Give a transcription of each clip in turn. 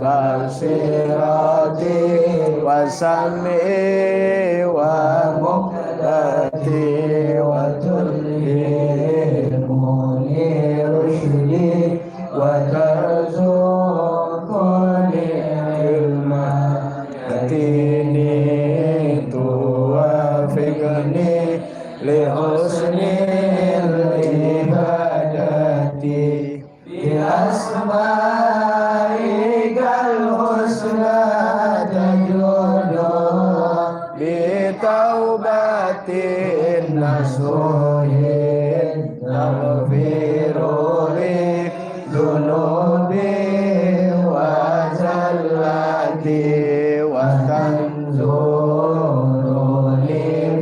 basirati wa sam'i wa muqdati wa tulhimuni rusydi wa tarzuquni ilma yatini tuwafiqni li husnil ibadati bi asma'ikal husna tajudu bi taubatin nasuhin taghfiruli dunubi wa zallati wa tanzuruni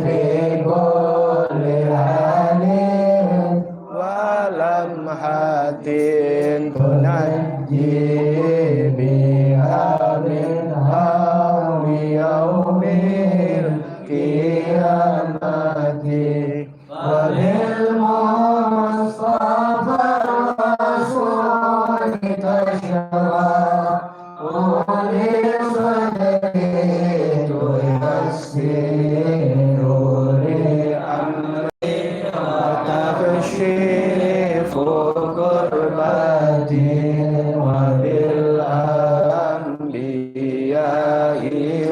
fi kulli halin wa lamhatin tunajji biha min hawi yaumil qiyamati wa bil mustafa rasul tashra uli sadri tuyassiru li amri wa takshifu kurbati wa bil anbiya'i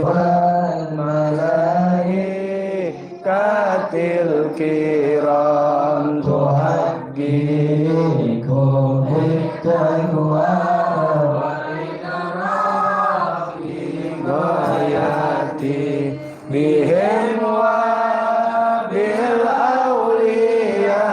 wal malaikatil kiram tuhaqqiqu bittaqwa wa ikrafi ghayati bihim wa bil awliya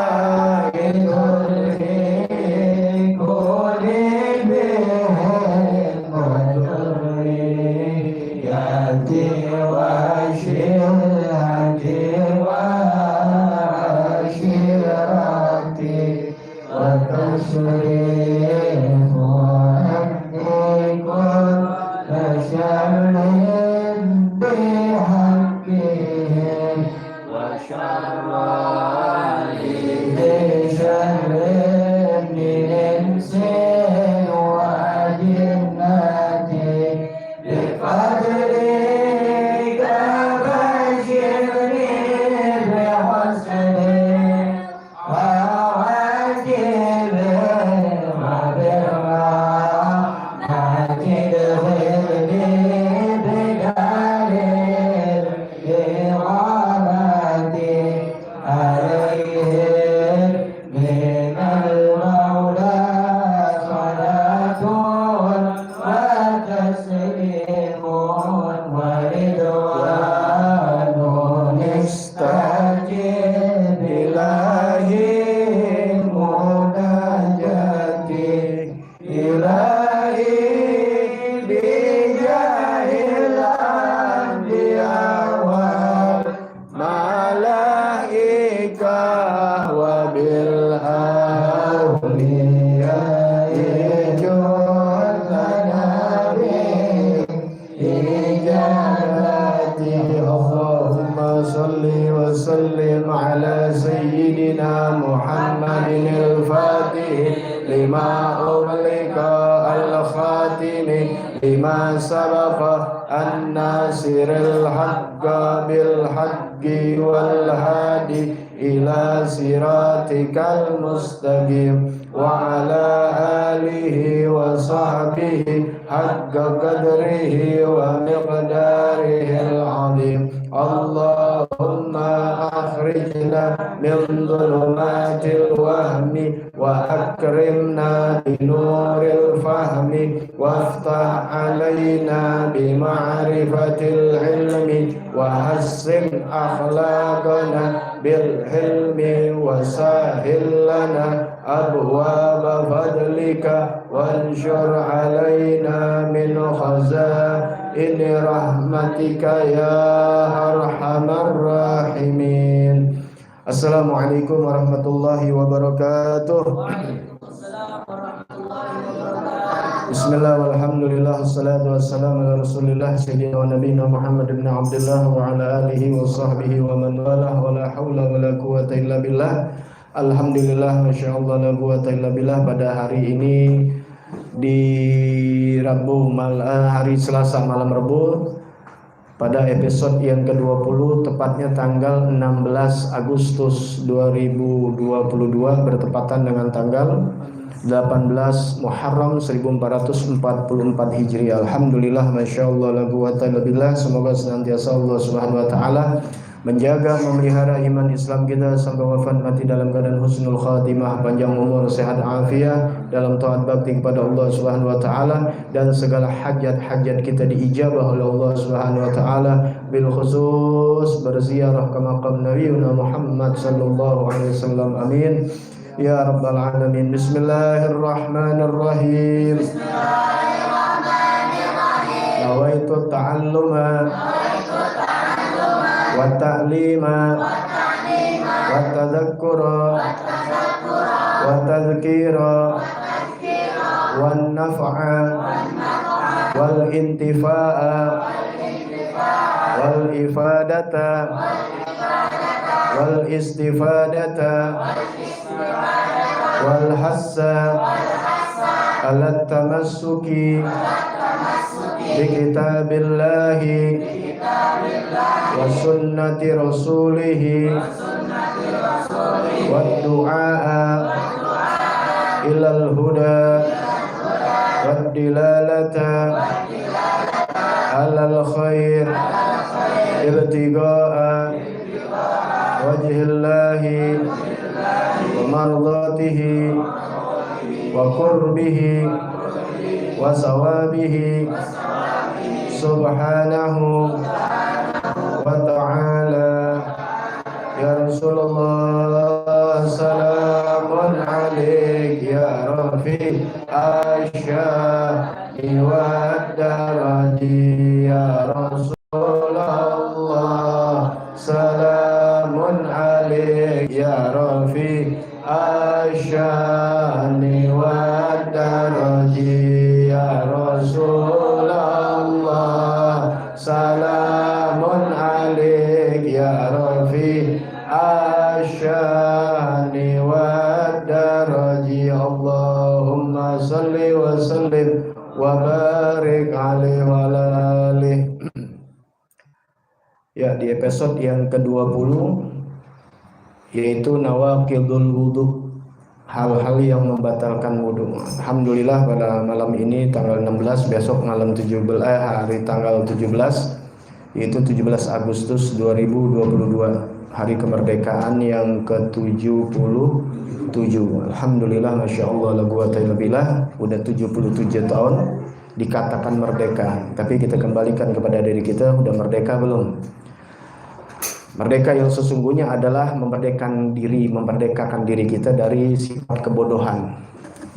lima sabaqa an-nasiril haqqa bil haqqi wal hadi ila siratikal mustaqim wa ala alihi wa sahbihi haqqa qadrihi wa miqdarihil azim. Allahumma akhrijna min dhulumatil wahmi wa akrimna bi nuril fahmi waftah alaina bi ma'rifatil ilmi wa hassin akhlaqana bil hilmi wa sahil lana abwaba fadlika wanshur alaina min khazaini rahmatika ya arhamar rahimin. Assalamualaikum warahmatullahi wabarakatuh. Bismillah walhamdulillah wassalatu wassalamu ala rasulillah sayyidina wa nabiyina Muhammad ibn Abdullah wa ala alihi wa sahbihi wa man walah wa la hawla wa la quwata illa billah. Alhamdulillah masyaallah la quwata illa billah. Pada hari ini di hari Selasa malam Rabu pada episode yang ke-20, tepatnya tanggal 16 Agustus 2022 bertepatan dengan tanggal 18 Muharram 1444 Hijriah. Alhamdulillah, Masya Allah, la quwwata illa billah. Semoga senantiasa Allah Subhanahu wa Ta'ala menjaga, memelihara iman Islam kita sampai wafat mati dalam keadaan husnul khatimah, panjang umur, sehat afiat dalam taat bakti kepada Allah Subhanahu wa Ta'ala, dan segala hajat-hajat kita diijabah oleh Allah Subhanahu wa Ta'ala, bil khusus berziarah ke makam Nabiuna Muhammad sallallahu alaihi wasallam. Amin ya rabbal alamin. Bismillahirrahmanirrahim. Nawaitu ta'alluma wa ta'lima wa tadhakkura wa tadhkira wa naf'a wal intifa'a wal ifadata wal istifadata wal hassa ala tamassuki bi kitabillahi wa sunnati rasulihi wa du'a ilal huda wa dilalata alal khair ibtiga'a wajhillahi wa mardatihi wa qurbihi wa sawabihi subhanahu wa ta'ala. Ya Rasulullah, salamun alaik ya Rafi asyani wa darati. Ya Rasulullah, salamun alaik ya Rafi asyani wa darati. Ya Rasulullah, salamun alaik ya Rafi asyani wa daraji. Allahumma salli wa sallim wa barik alaihi wa alihi. Ya, di episode yang ke-20 yaitu nawaqidul wudu, hal-hal yang membatalkan wudu. Alhamdulillah pada malam ini tanggal 16, besok malam 17, hari tanggal 17 yaitu 17 Agustus 2022, hari kemerdekaan yang ke-77. Alhamdulillah, Masya Allah, la quwwata illa billah, udah 77 tahun dikatakan merdeka. Tapi kita kembalikan kepada diri kita, udah merdeka belum? Merdeka yang sesungguhnya adalah memerdekakan diri kita dari sifat kebodohan.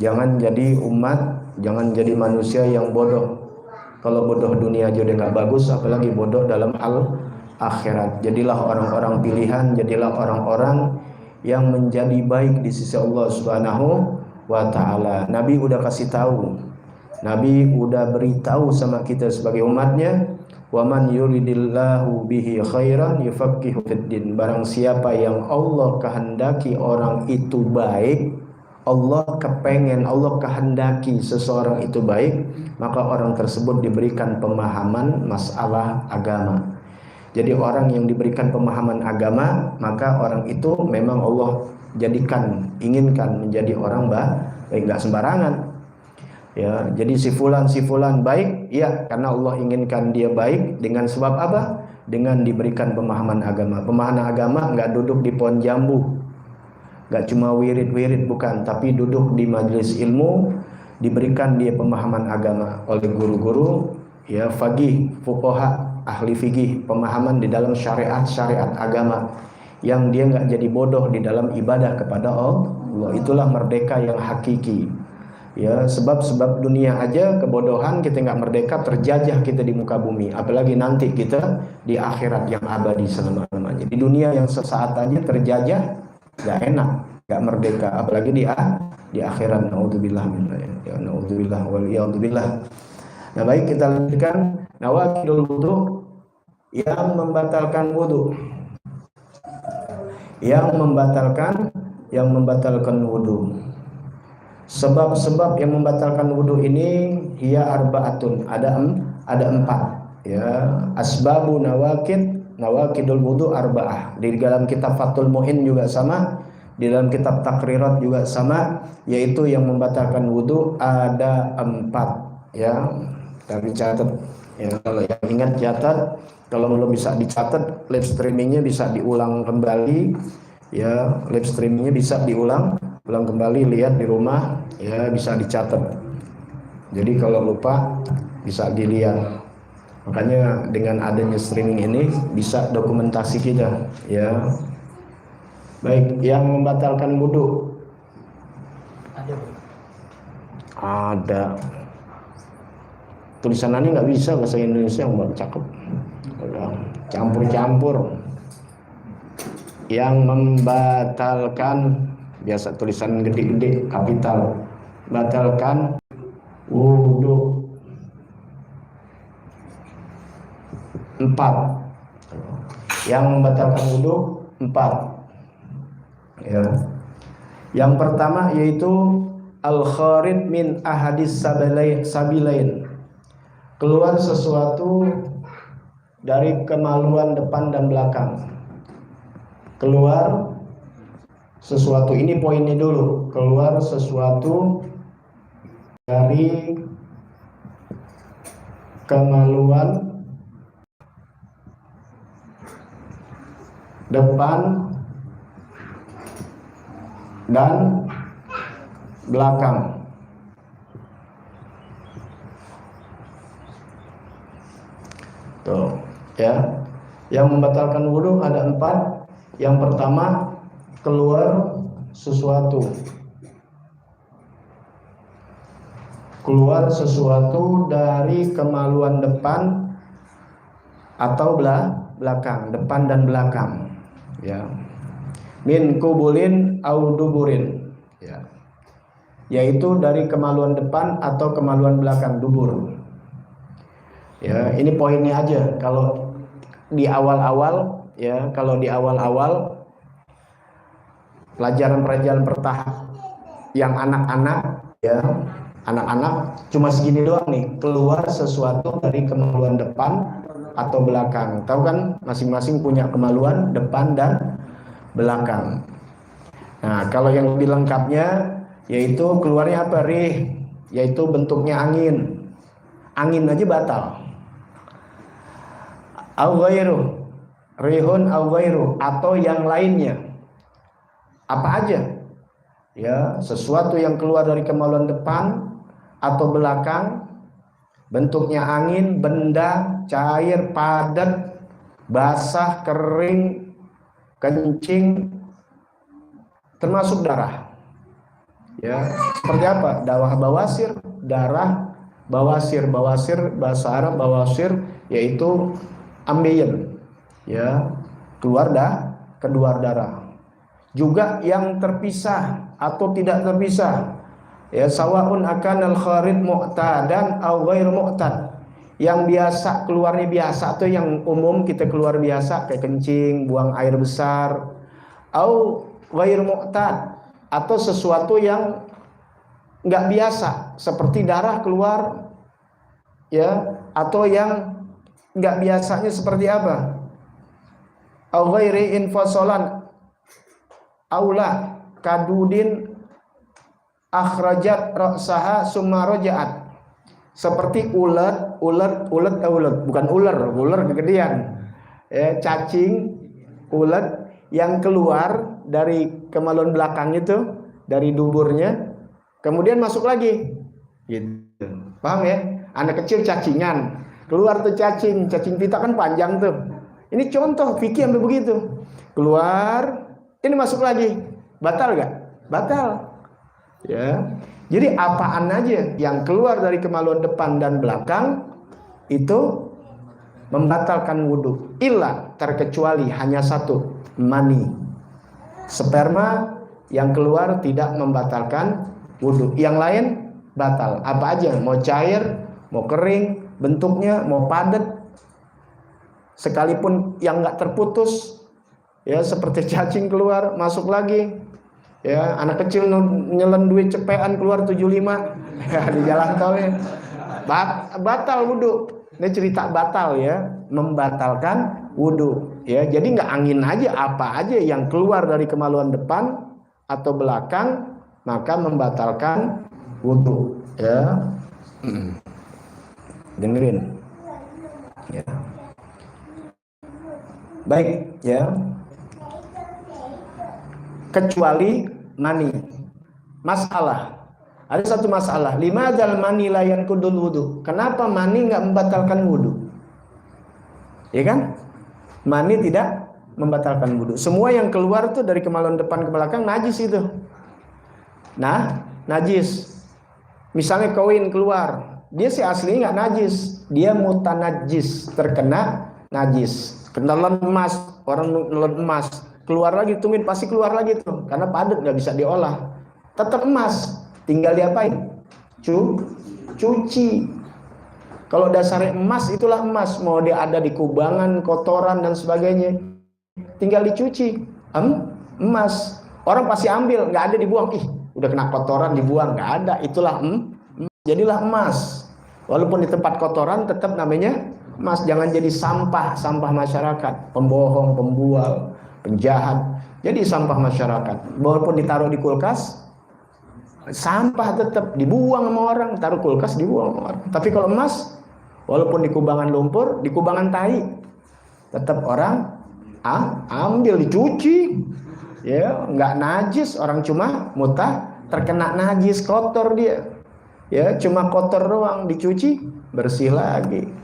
Jangan jadi umat, jangan jadi manusia yang bodoh. Kalau bodoh dunia aja udah nggak bagus, apalagi bodoh dalam hal akhirat. Jadilah orang-orang pilihan, jadilah orang-orang yang menjadi baik di sisi Allah Subhanahu wa Ta'ala. Nabi udah kasih tahu, Nabi udah beritahu sama kita sebagai umatnya, wa man yuridillahu bihi khairan yufaqihu fiddin. Barang siapa yang Allah kehendaki orang itu baik, Allah kehendaki seseorang itu baik, maka orang tersebut diberikan pemahaman masalah agama. Jadi orang yang diberikan pemahaman agama, maka orang itu memang Allah inginkan menjadi orang baik, enggak sembarangan. Ya, jadi si fulan baik, ya karena Allah inginkan dia baik. Dengan sebab apa? Dengan diberikan pemahaman agama. Pemahaman agama enggak duduk di pohon jambu, enggak cuma wirid-wirid, bukan, tapi duduk di majelis ilmu, diberikan dia pemahaman agama oleh guru-guru, ya faqih, fuqaha, ahli fikih, pemahaman di dalam syariat agama, yang dia enggak jadi bodoh di dalam ibadah kepada Allah. Itulah merdeka yang hakiki. Ya, sebab dunia aja kebodohan, kita nggak merdeka, terjajah kita di muka bumi, apalagi nanti kita di akhirat yang abadi selama-lamanya. Di dunia yang sesaat aja terjajah, nggak enak, nggak merdeka, apalagi di akhirat. Naudzubillah ya, naudzubillah wal iyadzubillah. Nah, baik, kita lanjutkan nawaqidul wudu, yang membatalkan wudu. Yang membatalkan wudu. Sebab-sebab yang membatalkan wudu ini ia arba'atun, ada 4 ya. Asbabu nawakidul wudu arba'ah. Di dalam kitab Fathul Muin juga sama, di dalam kitab Takrirat juga sama, yaitu yang membatalkan wudu ada 4 ya. Tapi catat ya, kalau yang ingat catat, kalau belum bisa dicatat, live streamingnya bisa diulang kembali ya. Live streamingnya bisa diulang kembali, lihat di rumah ya, bisa dicatat. Jadi kalau lupa bisa dilihat. Makanya dengan adanya streaming ini bisa dokumentasi kita ya. Baik, yang membatalkan wudu ada. Tulisannya nggak bisa bahasa Indonesia yang buat cakep, campur-campur. Yang membatalkan, biasa tulisan gede-gede kapital, batalkan wudu 4. Yang membatalkan wudu 4 ya. Yang pertama yaitu al-kharij min ahadis sabilain, keluar sesuatu dari kemaluan depan dan belakang. Keluar sesuatu, ini poinnya dulu, keluar sesuatu dari kemaluan depan dan belakang. Tuh ya. Yang membatalkan wudu ada 4. Yang pertama, keluar sesuatu dari kemaluan depan atau belakang, depan dan belakang ya. Min kubulin au duburin ya, yaitu dari kemaluan depan atau kemaluan belakang, dubur ya. Ini poinnya aja. Kalau di awal-awal ya, kalau di awal-awal pelajaran-pelajaran bertahap yang anak-anak ya, anak-anak cuma segini doang nih, keluar sesuatu dari kemaluan depan atau belakang. Tahu kan, masing-masing punya kemaluan depan dan belakang. Nah, kalau yang lebih lengkapnya yaitu keluarnya apa? Rih, yaitu bentuknya angin. Angin aja batal. Au ghairu, rihun au ghairu, atau yang lainnya. Apa aja? Ya, sesuatu yang keluar dari kemaluan depan atau belakang, bentuknya angin, benda, cair, padat, basah, kering, kencing, termasuk darah. Ya, seperti apa? Darah bawasir, bahasa Arab bawasir yaitu ambeien. Ya, keluar darah. Juga yang terpisah atau tidak terpisah. Ya, sawaun akan al-kharid mu'tadan aw ghair mu'tad. Yang biasa, keluarnya biasa atau yang umum kita keluar biasa kayak kencing, buang air besar, au ghair mu'tad, atau sesuatu yang nggak biasa seperti darah keluar ya, atau yang nggak biasanya seperti apa? Au ghairi infasolan aula kadudin akhrajat ra'saha summa raja'at, seperti ulet bukan ular kegedean ya, cacing, ulet yang keluar dari kemaluan belakang itu, dari duburnya, kemudian masuk lagi gitu. Paham ya? Anak kecil cacingan, keluar tuh cacing pita kan panjang tuh. Ini contoh fikih sampai begitu. Keluar, ini masuk lagi. Batal gak? Batal. Ya. Jadi apaan aja yang keluar dari kemaluan depan dan belakang itu membatalkan wudu. Illa, terkecuali hanya satu, mani. Sperma yang keluar tidak membatalkan wudu. Yang lain batal. Apa aja? Mau cair, mau kering, bentuknya mau padat, sekalipun yang nggak terputus ya, seperti cacing keluar masuk lagi Ya, anak kecil nyelen duit cepean keluar 75 ya, di jalan tol ya. Batal wudhu. Ini cerita batal ya, membatalkan wudhu ya. Jadi nggak angin aja, apa aja yang keluar dari kemaluan depan atau belakang maka membatalkan wudhu ya. Dengerin ya. Baik ya, kecuali mani. Masalah, ada satu masalah. Limadal mani la yanqudul wudu. Kenapa mani nggak membatalkan wudu? Ya kan? Mani tidak membatalkan wudu. Semua yang keluar tuh dari kemaluan depan ke belakang najis itu. Nah, najis. Misalnya koin keluar, dia sih aslinya nggak najis, dia mutanajis, terkena najis. Kenalan emas, orang nelan emas, keluar lagi, tungguin pasti keluar lagi tuh, karena padat nggak bisa diolah. Tetap emas, tinggal diapain? Cuci. Kalau dasarnya emas, itulah emas. Mau dia ada di kubangan, kotoran dan sebagainya, tinggal dicuci. Emas. Orang pasti ambil, nggak ada dibuang. Ih, udah kena kotoran dibuang, nggak ada. Itulah jadilah emas. Walaupun di tempat kotoran, tetap namanya emas. Jangan jadi sampah masyarakat, pembohong, pembual, penjahat. Jadi sampah masyarakat. Walaupun ditaruh di kulkas, sampah tetap dibuang sama orang, taruh kulkas dibuang sama orang. Tapi kalau emas, walaupun di kubangan lumpur, di kubangan tai, tetap orang ambil, dicuci, ya nggak najis. Orang cuma terkena najis, kotor dia, ya cuma kotor doang, dicuci bersih lagi.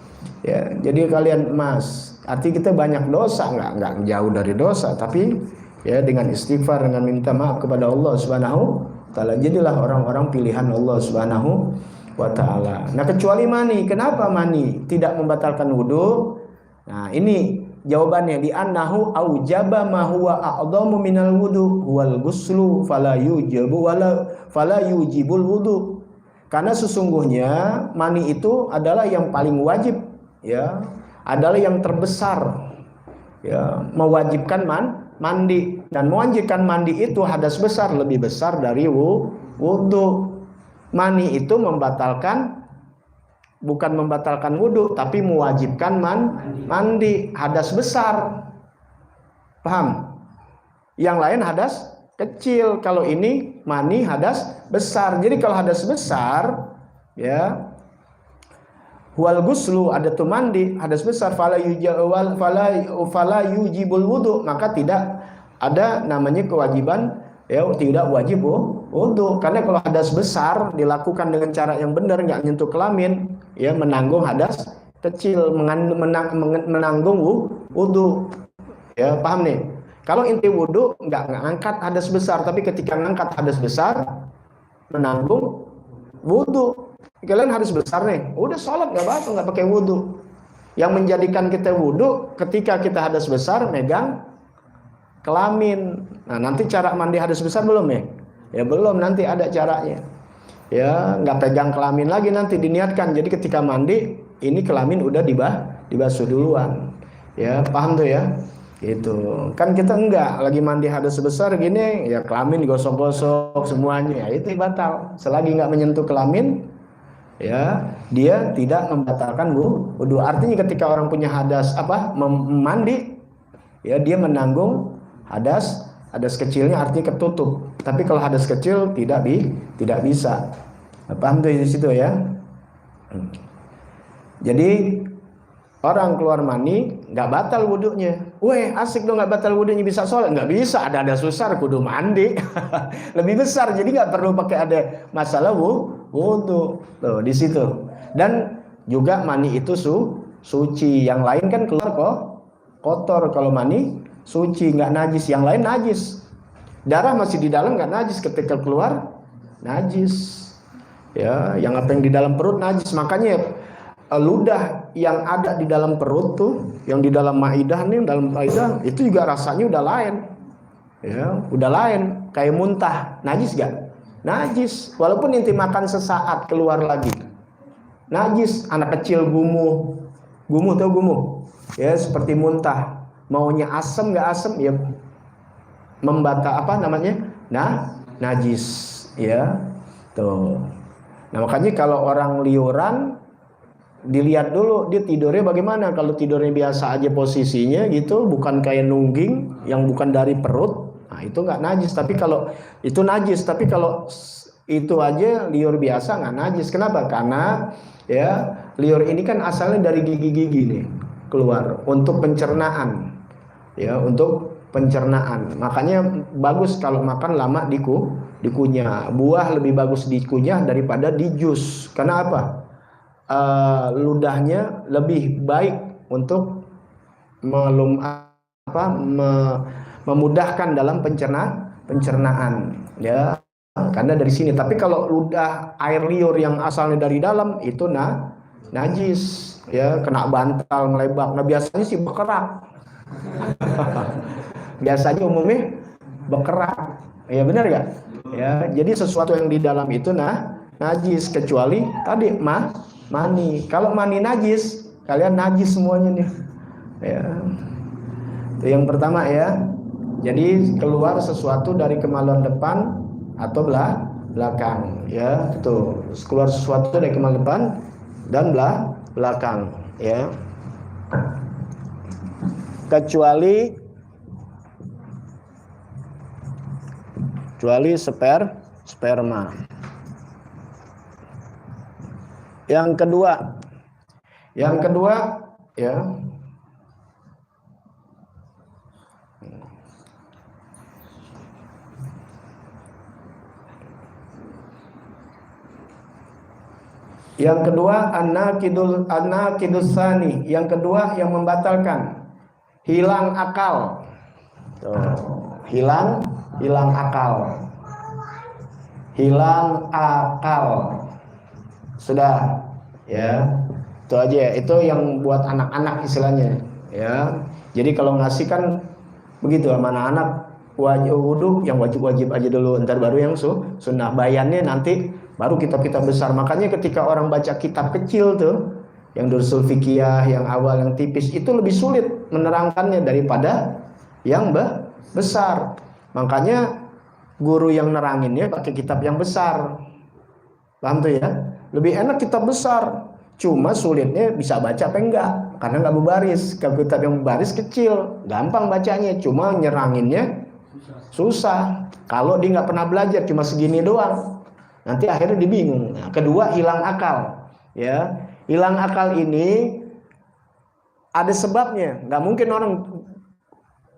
Ya, jadi kalian emas, arti kita banyak dosa, nggak jauh dari dosa, tapi ya dengan istighfar, dengan minta maaf kepada Allah Subhanahu Ta'ala, jadilah orang-orang pilihan Allah Subhanahu wa Ta'ala. Nah, kecuali mani. Kenapa mani tidak membatalkan wudhu? Nah, ini jawabannya, di annahu aujaba ma huwa a'dhamu minal wudhu wal ghuslu fala yujibul wudhu. Karena sesungguhnya mani itu adalah yang paling wajib, ya, adalah yang terbesar, ya, mewajibkan mandi. Dan mewajibkan mandi itu hadas besar, lebih besar dari wudhu. Mani itu bukan membatalkan wudhu, tapi mewajibkan mandi, hadas besar. Paham? Yang lain hadas kecil. Kalau ini mani hadas besar. Jadi kalau hadas besar, ya, wal ghuslu, ada tuh mandi, hadas besar, fala yujibul wudhu, maka tidak ada namanya kewajiban, ya, tidak wajib wudhu. Karena kalau hadas besar dilakukan dengan cara yang benar, nggak nyentuh kelamin, ya, menanggung hadas kecil, menanggung wudhu. Ya, paham nih? Kalau inti wudhu nggak ngangkat hadas besar, tapi ketika ngangkat hadas besar menanggung wudhu. Kalian harus besar nih, udah sholat nggak apa-apa, nggak pakai wudhu. Yang menjadikan kita wudhu ketika kita hadas besar megang kelamin. Nah, nanti cara mandi hadas besar belum ya? Ya belum, nanti ada caranya. Ya, nggak pegang kelamin lagi, nanti diniatkan. Jadi ketika mandi, ini kelamin udah dibasuh duluan. Ya, paham tuh ya? Itu kan kita enggak lagi mandi hadas besar gini, ya kelamin digosok-gosok semuanya, ya itu batal. Selagi nggak menyentuh kelamin, ya dia tidak membatalkan wudhu. Artinya ketika orang punya hadas mandi, ya dia menanggung hadas kecilnya, artinya ketutup. Tapi kalau hadas kecil tidak bisa. Paham tuh di situ ya? Jadi orang keluar mani nggak batal wudhunya. Weh, asik dong, nggak batal wudhunya, bisa sholat? Nggak bisa, ada besar kudu mandi. Lebih besar, jadi nggak perlu pakai ada masalah wudhu. Tuh di situ. Dan juga mani itu suci. Yang lain kan keluar kok kotor. Kalau mani suci, nggak najis. Yang lain najis. Darah masih di dalam nggak najis, ketika keluar najis. Ya, yang apa yang di dalam perut najis. Makanya ludah yang ada di dalam perut tuh, yang di dalam maidah nih, dalam maidah itu juga rasanya udah lain. Ya, udah lain, kayak muntah. Najis gak? Najis. Walaupun inti makan sesaat keluar lagi. Najis. Anak kecil gumuh. Tau gumuh? Ya, seperti muntah. Maunya asem gak asem, ya najis, ya. Tuh. Nah, makanya kalau orang liuran dilihat dulu dia tidurnya bagaimana. Kalau tidurnya biasa aja posisinya gitu, bukan kayak nungging yang bukan dari perut, nah itu nggak najis. Tapi kalau itu najis, tapi kalau itu aja liur biasa nggak najis. Kenapa? Karena ya liur ini kan asalnya dari gigi-gigi nih keluar untuk pencernaan, ya, untuk pencernaan. Makanya bagus kalau makan lama dikunyah. Buah lebih bagus dikunyah daripada di jus. Karena apa? Ludahnya lebih baik untuk memudahkan dalam pencernaan, ya. Karena dari sini. Tapi kalau ludah air liur yang asalnya dari dalam itu najis, ya, kena bantal, melebak. Nah, biasanya sih bekerak. Biasanya umumnya bekerak. Ya benar gak? Ya, jadi sesuatu yang di dalam itu najis, kecuali tadi mani. Kalau mani najis, kalian najis semuanya nih. Ya. Itu yang pertama, ya. Jadi keluar sesuatu dari kemaluan depan atau belakang, ya. Tuh, keluar sesuatu dari kemaluan depan dan belakang, ya. Kecuali sperma. Yang kedua, ya. Yang kedua, anakidus tsani. Yang kedua yang membatalkan, hilang akal. Tuh, hilang akal. Hilang akal. Sudah, ya. Itu aja, itu yang buat anak-anak istilahnya, ya. Jadi kalau ngasih kan begitu, mana anak wajib wudhu yang wajib aja dulu, ntar baru yang sunnah. Bayannya nanti baru kitab besar. Makanya ketika orang baca kitab kecil tuh, yang Dursul Fikiyah, yang awal, yang tipis, itu lebih sulit menerangkannya daripada yang besar. Makanya guru yang neranginnya pakai kitab yang besar. Paham tuh, ya? Lebih enak kitab besar. Cuma sulitnya bisa baca apa enggak, karena nggak berbaris. Kalau kitab yang berbaris kecil, gampang bacanya, cuma nyeranginnya susah. Kalau dia nggak pernah belajar, cuma segini doang, nanti akhirnya dibingung. Nah, kedua, hilang akal, ya. Hilang akal ini ada sebabnya. Nggak mungkin orang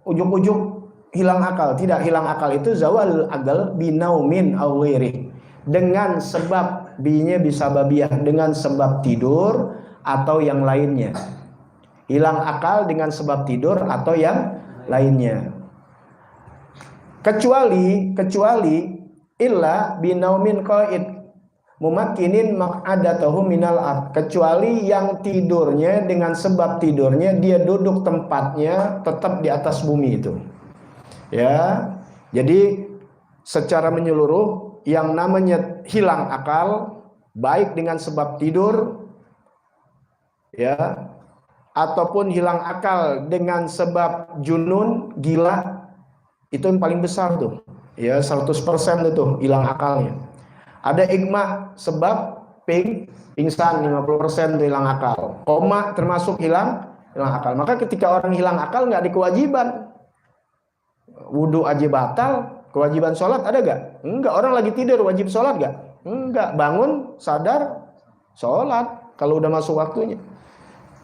ujuk-ujuk hilang akal. Tidak, hilang akal itu zawal akal binaumin aw ghairi, dengan sebab, binya bisa babiah, dengan sebab tidur atau yang lainnya. Hilang akal dengan sebab tidur atau yang lainnya. Kecuali illa binaumin qaid mumakkinin maq'adatahu minal ard. Kecuali yang tidurnya dengan sebab tidurnya dia duduk tempatnya tetap di atas bumi itu. Ya. Jadi secara menyeluruh yang namanya hilang akal, baik dengan sebab tidur, ya, ataupun hilang akal dengan sebab junun, gila, itu yang paling besar tuh, ya, 100% itu hilang akalnya. Ada igma, sebab pingsan, 50% itu hilang akal. Koma termasuk hilang akal. Maka ketika orang hilang akal nggak ada kewajiban, wudhu aja batal. Kewajiban sholat ada gak? Enggak. Orang lagi tidur wajib sholat gak? Enggak. Bangun sadar sholat kalau udah masuk waktunya.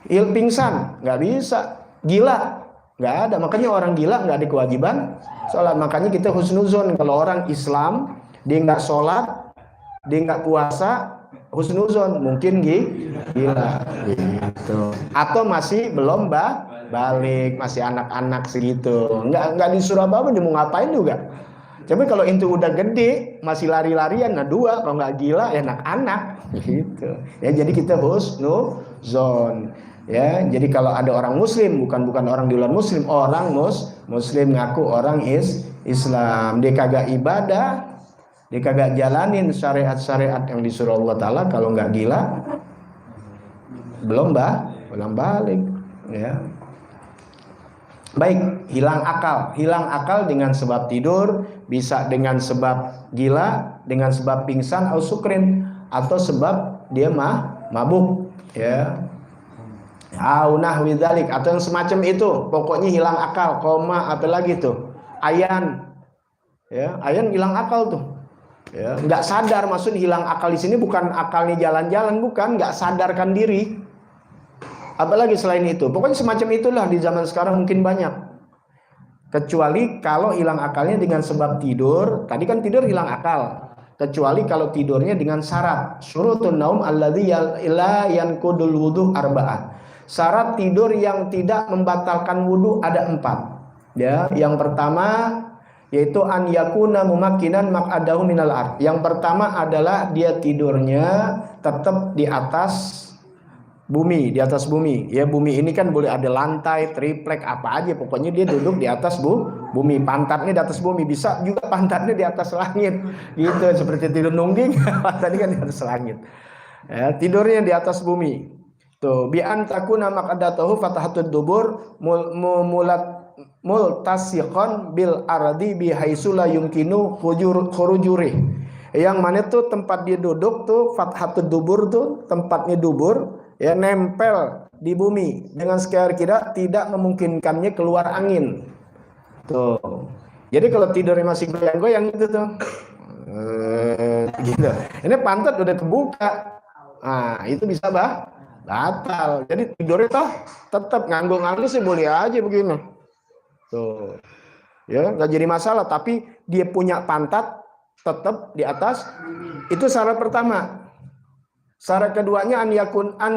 Pingsan nggak bisa. Gila nggak ada. Makanya orang gila nggak ada kewajiban sholat. Makanya kita husnuzon kalau orang Islam dia nggak sholat, dia nggak puasa, husnuzon mungkin gila gitu. Atau masih belum balik, masih anak-anak segitu. Nggak di Surabaya dia mau ngapain juga. Tapi kalau itu udah gede, masih lari-larian, nah dua, kalau nggak gila ya anak-anak gitu. Ya jadi kita husnuzon. Ya, jadi kalau ada orang muslim, bukan orang di luar muslim, orang muslim ngaku orang Islam, dia kagak ibadah, dia kagak jalanin syariat-syariat yang disuruh Allah Ta'ala, kalau nggak gila belum balik, ya. Baik, hilang akal dengan sebab tidur bisa dengan sebab gila, dengan sebab pingsan, au sukrin, atau sebab dia mabuk, ya. Au nahwi dzalik, atau yang semacam itu, pokoknya hilang akal, koma, apalagi tuh, ayan, ya, ayan hilang akal tuh, ya, nggak sadar. Maksud hilang akal di sini bukan akalnya jalan-jalan, bukan, nggak sadarkan diri. Apalagi selain itu, pokoknya semacam itulah di zaman sekarang mungkin banyak. Kecuali kalau hilang akalnya dengan sebab tidur, tadi kan tidur hilang akal. Kecuali kalau tidurnya dengan syarat. Syurutun naum alladzi la yanqudul wudu arba'ah. Syarat tidur yang tidak membatalkan wudu ada 4. Ya, yang pertama yaitu an yakuna mumakkinan maq'adahu minal ard. Yang pertama adalah dia tidurnya tetap di atas bumi, di atas bumi. Ya, bumi ini kan boleh ada lantai, triplek, apa aja, pokoknya dia duduk di atas bumi, pantatnya di atas bumi, bisa juga pantatnya di atas langit. Gitu, seperti tidur nungging, tadi kan di atas langit. Ya, tidurnya di atas bumi. Tuh, bi an takuna maq'adatahu fatahatud dubur multasiqan bil ardi bi haitsu la yumkinu khurujuri. Yang mana tuh tempat dia duduk tuh fathatud dubur tuh tempatnya dubur, ya, nempel di bumi dengan sekira-kira tidak memungkinkannya keluar angin. Tuh. Jadi kalau tidurnya masih goyang-goyang itu tuh. Gitu. Ini pantat udah kebuka. Nah, itu bisa batal. Jadi tidurnya toh tetap nganggo-nganggo sih boleh aja begini. Tuh. Ya, nggak jadi masalah, tapi dia punya pantat tetap di atas. Itu syarat pertama. Syarat keduanya an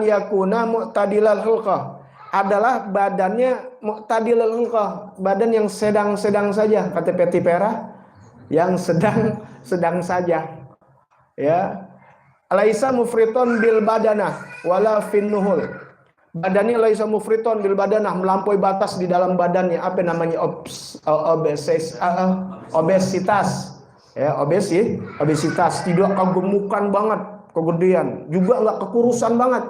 yakuna mu'tadilal hulqah, adalah badannya mu'tadilal hulqah, badan yang sedang-sedang saja, kata Peti Pera, yang sedang saja, ya. Laisa mufriton bil badanah wala fin nuhul, badannya laisa mufriton bil badanah, melampaui batas di dalam badannya, apa namanya, obesitas, ya, obesitas, tidak kegemukan banget, kegedean, juga nggak kekurusan banget.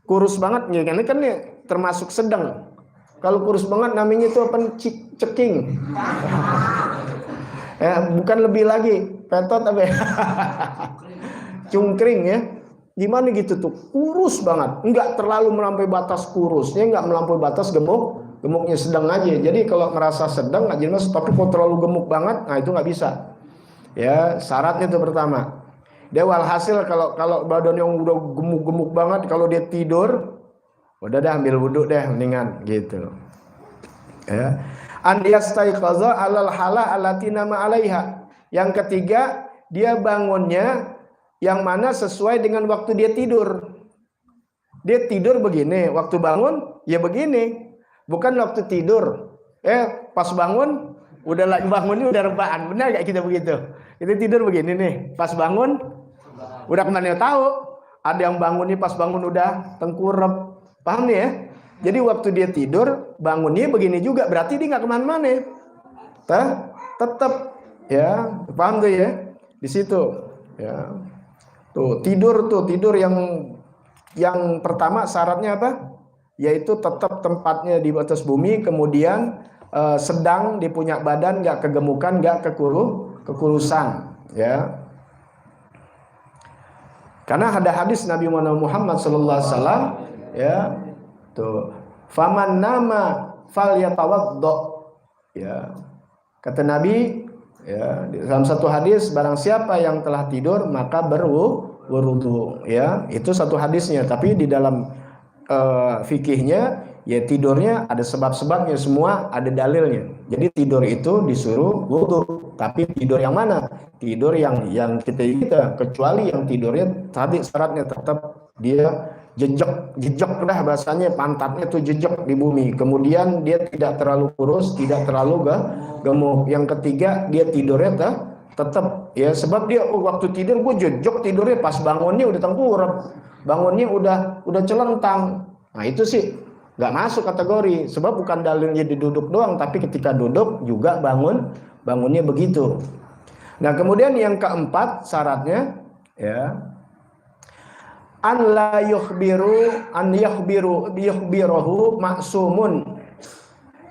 Kurus banget ya, karena kan ya termasuk sedang. Kalau kurus banget namanya itu apa, ceking. Ya, bukan lebih lagi, petot apa ya? Cungkring, ya. Gimana gitu tuh, kurus banget, nggak terlalu melampaui batas kurusnya, nggak melampaui batas gemuknya sedang aja. Jadi kalau merasa sedang nggak jelas, tapi kalau terlalu gemuk banget, nah itu nggak bisa. Ya, syaratnya itu pertama. Dia walhasil kalau badan yang udah gemuk-gemuk banget, kalau dia tidur, udah dah ambil wudhu deh mendingan gitu. Ya. An yastaiqaza alal hala allati nama 'alaiha. Yang ketiga, dia bangunnya yang mana sesuai dengan waktu dia tidur. Dia tidur begini, waktu bangun ya begini. Bukan waktu tidur, pas bangun udah bangunnya udah rebaan. Benar gak kita begitu? Kita tidur begini nih, pas bangun udah kemana tahu. Ada yang bangun nih, pas bangun udah tengkurap. Paham nih ya? Jadi waktu dia tidur, bangunnya begini juga, berarti dia nggak kemana-mana. Tetap, ya, paham tuh ya? Di situ, ya. Tuh tidur yang pertama syaratnya apa? Yaitu tetap tempatnya di atas bumi, kemudian sedang, dia punya badan, nggak kegemukan, nggak kekurusan, ya. Karena ada hadis Nabi Muhammad SAW, ya, tuh, faman nama falyatawaddo, ya, kata Nabi, ya, dalam satu hadis, barang siapa yang telah tidur maka berwudu, ya, itu satu hadisnya. Tapi di dalam fikihnya, ya, tidurnya ada sebab-sebabnya, semua ada dalilnya. Jadi tidur itu disuruh wudu, tapi tidur yang mana? Tidur yang kita kecuali yang tidurnya tadi syaratnya tetap dia jejak dah bahasanya, pantatnya tuh jejak di bumi. Kemudian dia tidak terlalu kurus, tidak terlalu gemuk. Yang ketiga, dia tidurnya tetap, ya, sebab dia waktu tidur gue jejak tidurnya, pas bangunnya udah tengkurap, bangunnya udah celentang. Nah itu sih nggak masuk kategori, sebab bukan dalilnya diduduk doang, tapi ketika duduk juga bangunnya begitu. Nah kemudian yang keempat syaratnya, ya, an la yukhbiruhu maksumun,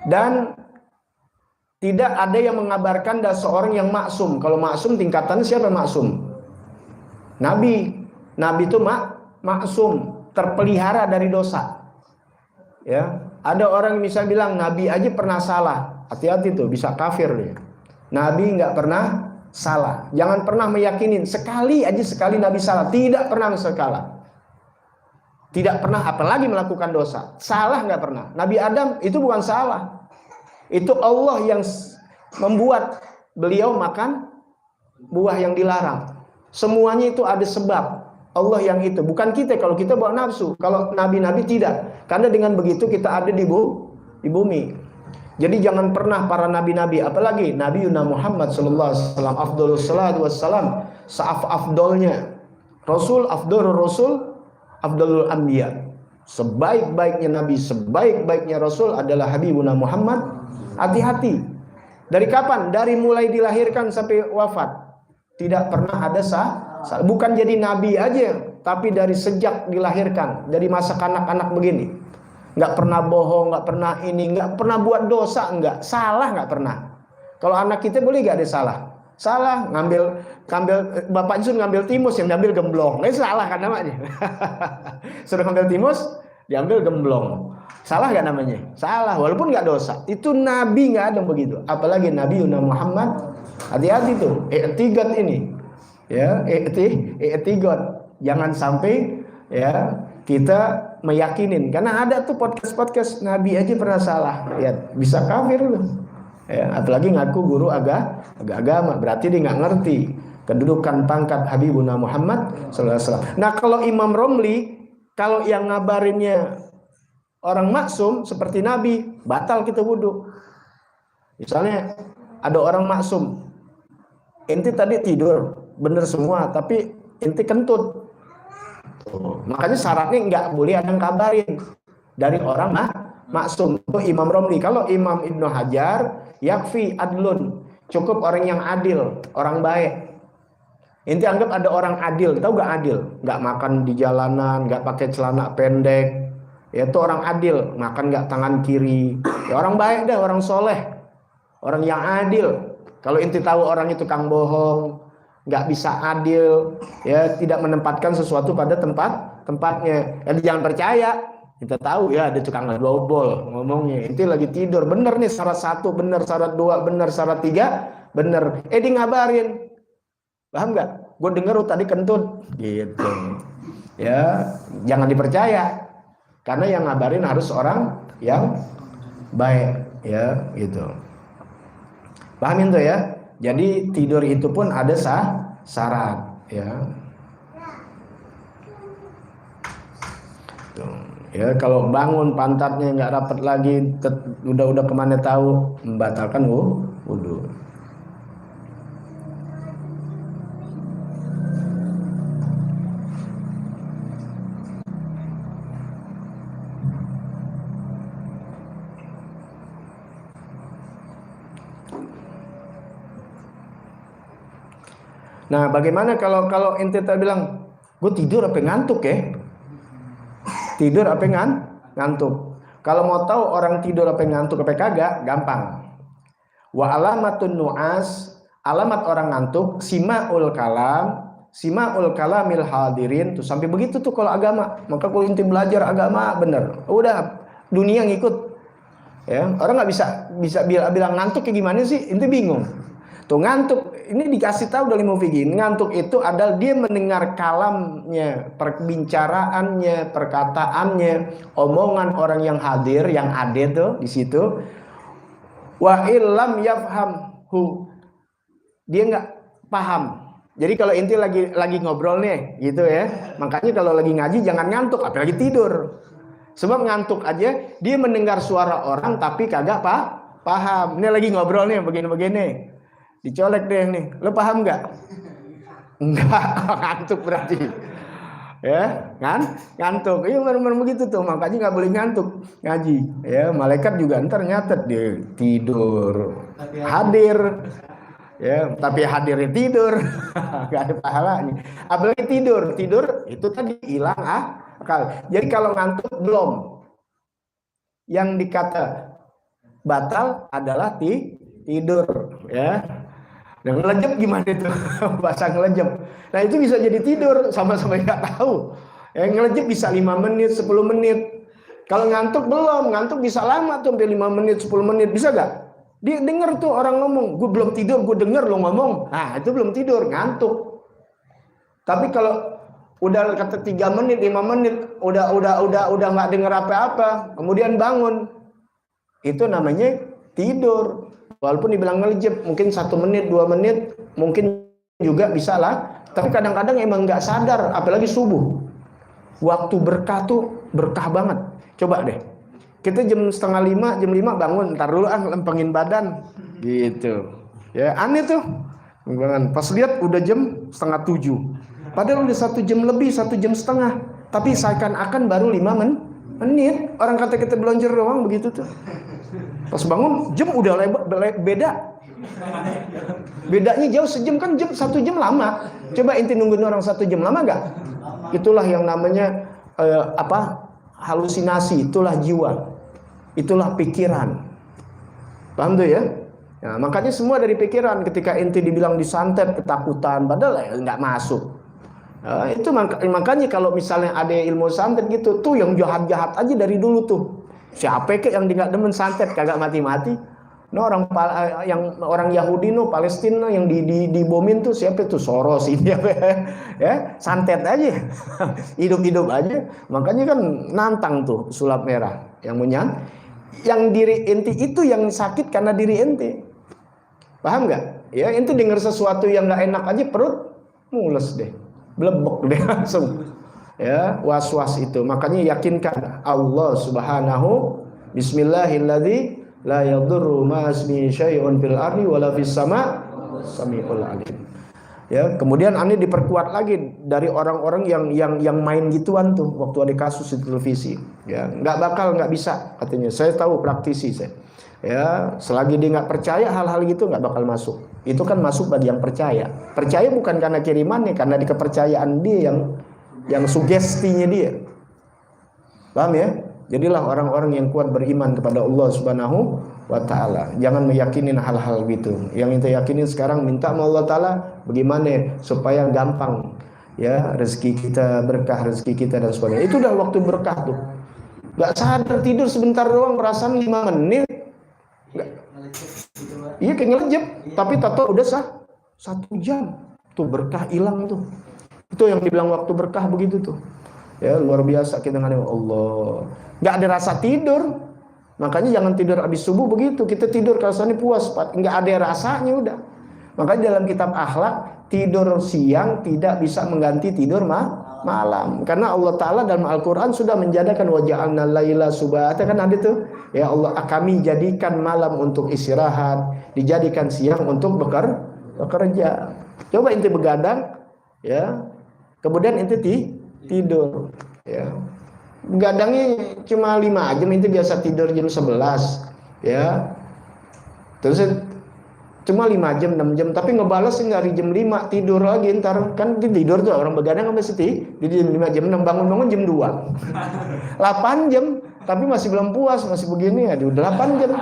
dan Tidak ada yang mengabarkan ada seorang yang maksum. Kalau maksum tingkatan siapa maksum? Nabi. Nabi itu maksum, terpelihara dari dosa. Ya, ada orang misal bilang Nabi aja pernah salah. Hati-hati tuh, bisa kafir dia. Nabi nggak pernah salah. Jangan pernah meyakinin sekali Nabi salah. Tidak pernah sekali. Tidak pernah, apalagi melakukan dosa. Salah nggak pernah. Nabi Adam itu bukan salah. Itu Allah yang membuat beliau makan buah yang dilarang. Semuanya itu ada sebab. Allah yang itu, bukan kita. Kalau kita bawa nafsu, kalau nabi-nabi tidak. Karena dengan begitu kita ada di bumi. Jadi jangan pernah para nabi-nabi, apalagi Nabi Muhammad sallallahu alaihi wasallam, afdhalus salatu wassalam, seafdolnya Rasul, afdhalur Rasul, afdhalul anbiya. Sebaik-baiknya nabi, sebaik-baiknya Rasul adalah Habibuna Muhammad. Hati-hati. Dari kapan? Dari mulai dilahirkan sampai wafat. Tidak pernah ada bukan jadi nabi aja, tapi dari sejak dilahirkan, dari masa kanak-kanak begini. Nggak pernah bohong, nggak pernah ini, nggak pernah buat dosa, nggak salah, nggak pernah. Kalau anak kita boleh nggak ada salah? Salah, ngambil Bapak Jun ngambil timus, yang ngambil gemblong. Ini salah kan namanya. Sudah ngambil timus, diambil gemblong. Salah gak namanya? Salah, walaupun gak dosa. Itu Nabi gak ada begitu. Apalagi Nabi Muhammad. Hati-hati tuh, i'tiqad ini. Ya, i'tiqad. Jangan sampai ya kita meyakinin. Karena ada tuh podcast Nabi aja pernah salah. Ya, bisa kafir loh. Ya, apalagi ngaku guru agama. Berarti dia gak ngerti kedudukan pangkat Habibuna Muhammad sallallahu alaihi wasallam. Nah, kalau Imam Romli, kalau yang ngabarinnya orang maksum seperti Nabi, batal kita wudhu. Misalnya ada orang maksum, inti tadi tidur bener semua, tapi inti kentut. Makanya syaratnya nggak boleh ada yang kabarin dari orang maksum. Itu Imam Romli. Kalau Imam Ibnu Hajar, yakfi adlun, cukup orang yang adil, orang baik. Inti anggap ada orang adil, tahu gak adil? Nggak makan di jalanan, nggak pakai celana pendek. Ya, itu orang adil, makan nggak tangan kiri. Ya, orang baik dah, orang soleh, orang yang adil. Kalau inti tahu orang itu tukang bohong, nggak bisa adil, ya tidak menempatkan sesuatu pada tempatnya. Jadi jangan percaya. Kita tahu ya ada tukang global ngomongnya. Inti lagi tidur, bener nih syarat 1 bener, syarat 2 bener, syarat 3 bener. Di ngabarin, paham nggak? Gue denger tadi kentut, gitu. Ya jangan dipercaya. Karena yang ngabarin harus orang yang baik, ya gitu. Pahamin tuh ya. Jadi tidur itu pun ada syarat, ya. Tuh. Ya kalau bangun pantatnya nggak rapat lagi, udah kemana tahu, membatalkan wudhu. Nah, bagaimana kalau ente bilang, gue tidur apa ngantuk ya? Tidur apa ngantuk? Kalau mau tahu orang tidur apa ngantuk apa kagak, gampang. Wa alamatun nu'as, alamat orang ngantuk, sima'ul kalamil hadirin. Tuh sampai begitu tuh kalau agama. Maka kalau ente belajar agama bener, udah dunia ngikut. Ya, orang nggak bisa bilang ngantuk kayak gimana sih? Ente bingung. Tuh ngantuk, ini dikasih tahu dari Mufiqin, ngantuk itu adalah dia mendengar kalamnya, perbicaraannya, perkataannya, omongan orang yang hadir, yang ada tuh di situ. Wa illam yafhamhu, dia nggak paham. Jadi kalau inti lagi ngobrol nih, gitu ya. Makanya kalau lagi ngaji jangan ngantuk, apalagi tidur. Sebab ngantuk aja, dia mendengar suara orang tapi kagak paham. Ini lagi ngobrol nih, begini-begini. Dicolek deh nih, lo paham nggak? Enggak, ngantuk berarti. Ya, ngantuk. Iya benar-benar begitu tuh, makanya nggak boleh ngantuk ngaji. Ya, malaikat juga ntar nyatet dia tidur, hadir. Ya, tapi hadirnya tidur, nggak ada pahalanya. Apalagi tidur itu tadi hilang akal. Jadi kalau ngantuk belum. Yang dikata batal adalah tidur, ya. Dan ngelejep gimana itu? Bahasa ngelejep. Nah itu bisa jadi tidur, sama-sama nggak tahu. Ngelejep bisa 5 menit, 10 menit. Kalau ngantuk belum, ngantuk bisa lama tuh, sampai 5 menit, 10 menit, bisa gak? Dia denger tuh orang ngomong, gue belum tidur, gue denger lo ngomong. Nah itu belum tidur, ngantuk. Tapi kalau udah kata 3 menit, 5 menit, udah nggak denger apa-apa, kemudian bangun, itu namanya tidur. Walaupun dibilang ngelejep, mungkin 1 menit, 2 menit, mungkin juga bisa lah. Tapi kadang-kadang emang nggak sadar, apalagi subuh. Waktu berkah tuh berkah banget. Coba deh, kita jam 4:30, jam 5 bangun, ntar dulu lempengin badan, gitu. Ya aneh tuh. Pas lihat udah jam 6:30. Padahal udah 1 jam lebih, 1 jam setengah. Tapi seakan-akan baru 5 menit. Orang kata kita belanja doang begitu tuh. Pas bangun jam udah beda. Bedanya jauh sejam, kan jam 1 jam lama. Coba inti nungguin orang 1 jam lama gak? Itulah yang namanya halusinasi, itulah jiwa, itulah pikiran. Paham tuh ya? Nah, makanya semua dari pikiran. Ketika inti dibilang disantet, ketakutan, padahal nggak masuk. Itu makanya kalau misalnya ada ilmu santet gitu, tuh yang jahat-jahat aja dari dulu tuh. Siapa kek yang nggak demen santet, kagak mati-mati. No, orang Yahudi no, Palestina yang dibomin tuh siapa tuh? Soros ini ya, santet aja. Hidup-hidup aja. Makanya kan nantang tuh sulap merah yang yang diri inti itu yang sakit karena diri inti. Paham nggak? Ya, inti dengar sesuatu yang nggak enak aja perut mules deh. Blebek deh langsung. Ya, was-was itu. Makanya yakinkan Allah Subhanahu Bismillahilladzi la yadurru ma ismihi syai'un fil ardi wala fis sama samiul alim. Ya, kemudian ini diperkuat lagi dari orang-orang yang main gituan tuh waktu ada kasus di televisi. Ya, nggak bisa katanya. Saya tahu praktisi saya. Ya, selagi dia nggak percaya hal-hal gitu nggak bakal masuk. Itu kan masuk bagi yang percaya. Percaya bukan karena kirimannya, karena di kepercayaan dia yang sugestinya dia. Paham ya? Jadilah orang-orang yang kuat beriman kepada Allah Subhanahu wa taala. Jangan meyakini hal-hal gitu. Yang kita yakini sekarang minta sama Allah taala bagaimana supaya gampang ya rezeki kita, berkah rezeki kita dan sebagainya. Itu udah waktu berkah tuh. Enggak sadar tidur sebentar doang, perasaan 5 menit. Enggak. Iya kayak ngelejep, tapi tato udah 1 jam. Tuh berkah hilang tuh. Itu yang dibilang waktu berkah begitu tuh. Ya luar biasa kita ngadain Allah. Nggak ada rasa tidur. Makanya jangan tidur habis subuh begitu. Kita tidur rasanya puas, nggak ada rasanya udah. Makanya dalam kitab akhlak, tidur siang tidak bisa mengganti tidur malam. Karena Allah Ta'ala dalam Al-Quran sudah menjadikan waja'alna laila subata. Kan ada tuh. Ya Allah, kami jadikan malam untuk istirahat, dijadikan siang untuk bekerja. Coba inti begadang, ya. Kemudian inti tidur, ya. Begadangnya cuma 5 jam, itu biasa tidur jam 11, ya. Terus cuma 5 jam, 6 jam, tapi ngebales dari jam 5 tidur lagi, ntar kan tidur tuh orang begadang kan mesti di jam 5 jam 6 bangun jam 2. 8 jam, tapi masih belum puas, masih begini, aduh 8 jam.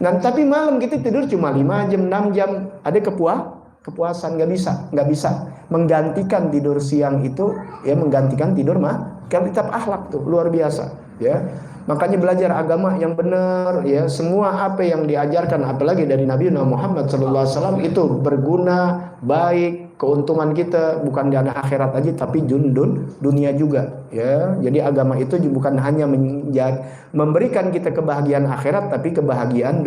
Nah, tapi malam kita tidur cuma 5 jam, 6 jam, ada kepuasan, nggak bisa menggantikan tidur siang itu, ya menggantikan tidur kan kitab akhlak tuh luar biasa, ya. Makanya belajar agama yang benar, ya semua apa yang diajarkan apalagi dari Nabi Muhammad SAW itu berguna, baik, keuntungan kita bukan di akhirat aja tapi dunia juga, ya. Jadi agama itu bukan hanya memberikan kita kebahagiaan akhirat tapi kebahagiaan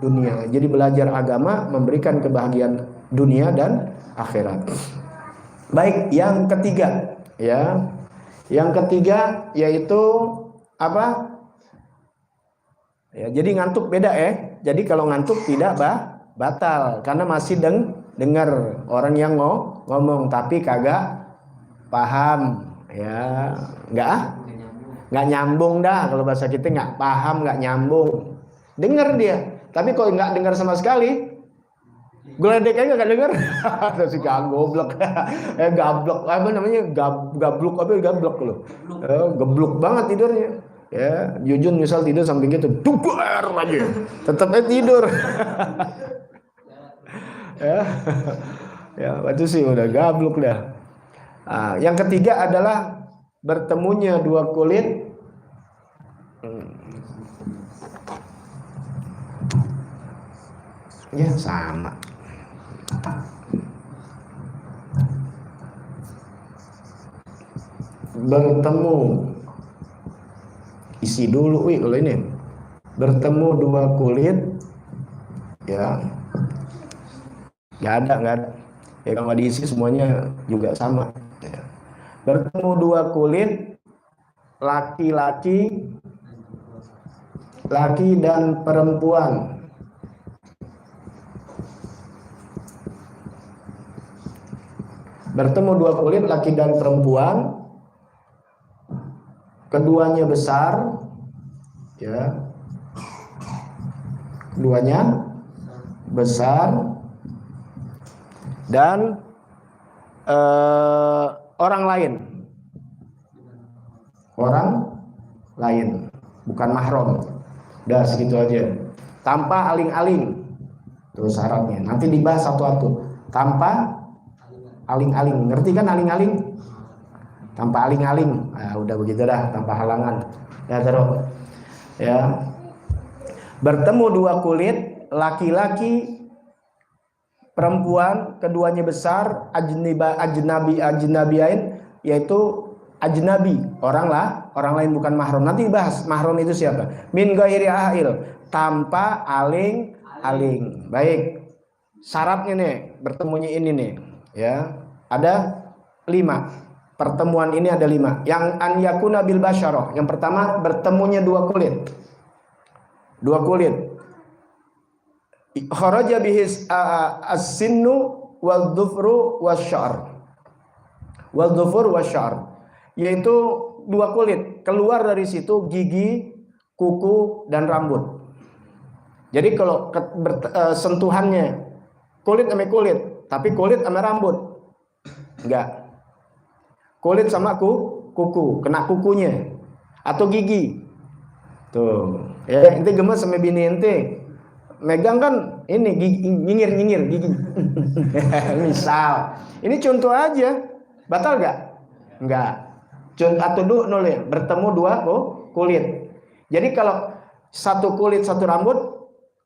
dunia. Jadi belajar agama memberikan kebahagiaan dunia dan akhirat. Baik, yang ketiga, ya. Yang ketiga yaitu apa? Ya, jadi ngantuk beda ya. Jadi kalau ngantuk tidak batal karena masih dengar orang yang ngomong tapi kagak paham, ya. Nggak nyambung dah kalau bahasa kita, nggak paham, nggak nyambung. Dengar dia, tapi kalau nggak dengar sama sekali, geledek aja nggak denger. Terus goblok. Gablok apa namanya? Gablok lo. Geblok banget tidurnya. Ya, Jujun misal tidur samping gitu, dubar aja. Tetap tidur. Ya, ya itu sih udah gablok dah. Yang ketiga adalah bertemunya dua kulit ya sama. Bertemu isi dulu kalau ini. Bertemu dua kulit ya. Nggak ada. Ya kalau diisi semuanya juga sama. Ya. Bertemu dua kulit laki-laki dan perempuan. Bertemu dua kulit laki dan perempuan, keduanya besar, ya, keduanya besar dan orang lain, bukan mahram. Udah segitu aja. Tanpa aling-aling, terus syaratnya. Nanti dibahas satu-satu. Tanpa aling-aling, ngerti kan aling-aling? Tanpa aling-aling, udah begitu dah, tanpa halangan. Ya terus, ya. Bertemu dua kulit, laki-laki, perempuan, keduanya besar, ajnabiain, yaitu ajnabi, orang lain bukan mahram. Nanti dibahas mahram itu siapa. Min ghairi ahil, tanpa aling-aling. Baik, syaratnya nih, bertemunya ini nih, ya. Ada 5. Pertemuan ini ada 5. Yang an yakuna bil basyarah. Yang pertama, bertemunya dua kulit. Kharaja bihis as-sinnu wal dhufru wasy'ar. Wal dhufur wasy'ar. Yaitu dua kulit, keluar dari situ gigi, kuku dan rambut. Jadi kalau sentuhannya kulit sama kulit, tapi kulit sama rambut enggak. Kulit sama kuku, kena kukunya atau gigi. Tuh, ya ente gemes sama bini ente. Megang kan ini gigi, nyingir gigi. Misal, ini contoh aja. Batal enggak? Enggak. Atau nulis bertemu dua kulit. Jadi kalau satu kulit satu rambut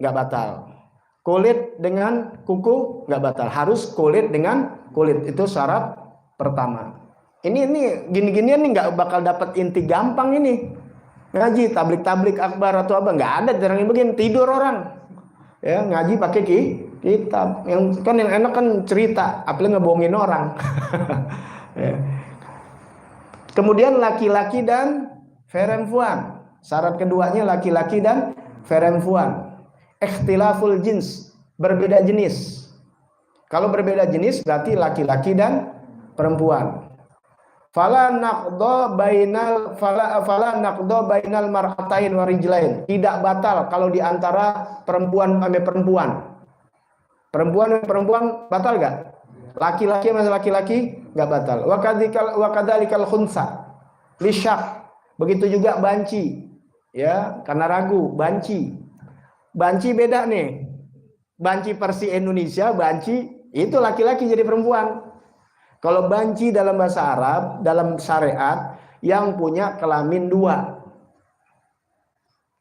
enggak batal. Kulit dengan kuku enggak batal. Harus kulit dengan kulit. Itu syarat pertama. Ini gini-ginian nih nggak bakal dapat inti gampang ini. Ngaji tablik akbar atau apa nggak ada, jarang begini, tidur orang. Ya ngaji pakai kitab. Yang enak kan cerita, apalagi ngebohongin orang. Ya. Kemudian laki-laki dan perempuan. Syarat keduanya laki-laki dan perempuan. Ikhtilaful jins, berbeda jenis. Kalau berbeda jenis berarti laki-laki dan perempuan. Fala naqdo bainal mar'atain warijlain. Tidak batal kalau di antara perempuan sama perempuan. Perempuan batal enggak? Laki-laki sama laki-laki enggak batal. Wa kadzalikal khunsa lisyak. Begitu juga banci. Ya, karena ragu, banci. Banci beda nih. Banci versi Indonesia, banci itu laki-laki jadi perempuan. Kalau banci dalam bahasa Arab, dalam syariat, yang punya kelamin 2.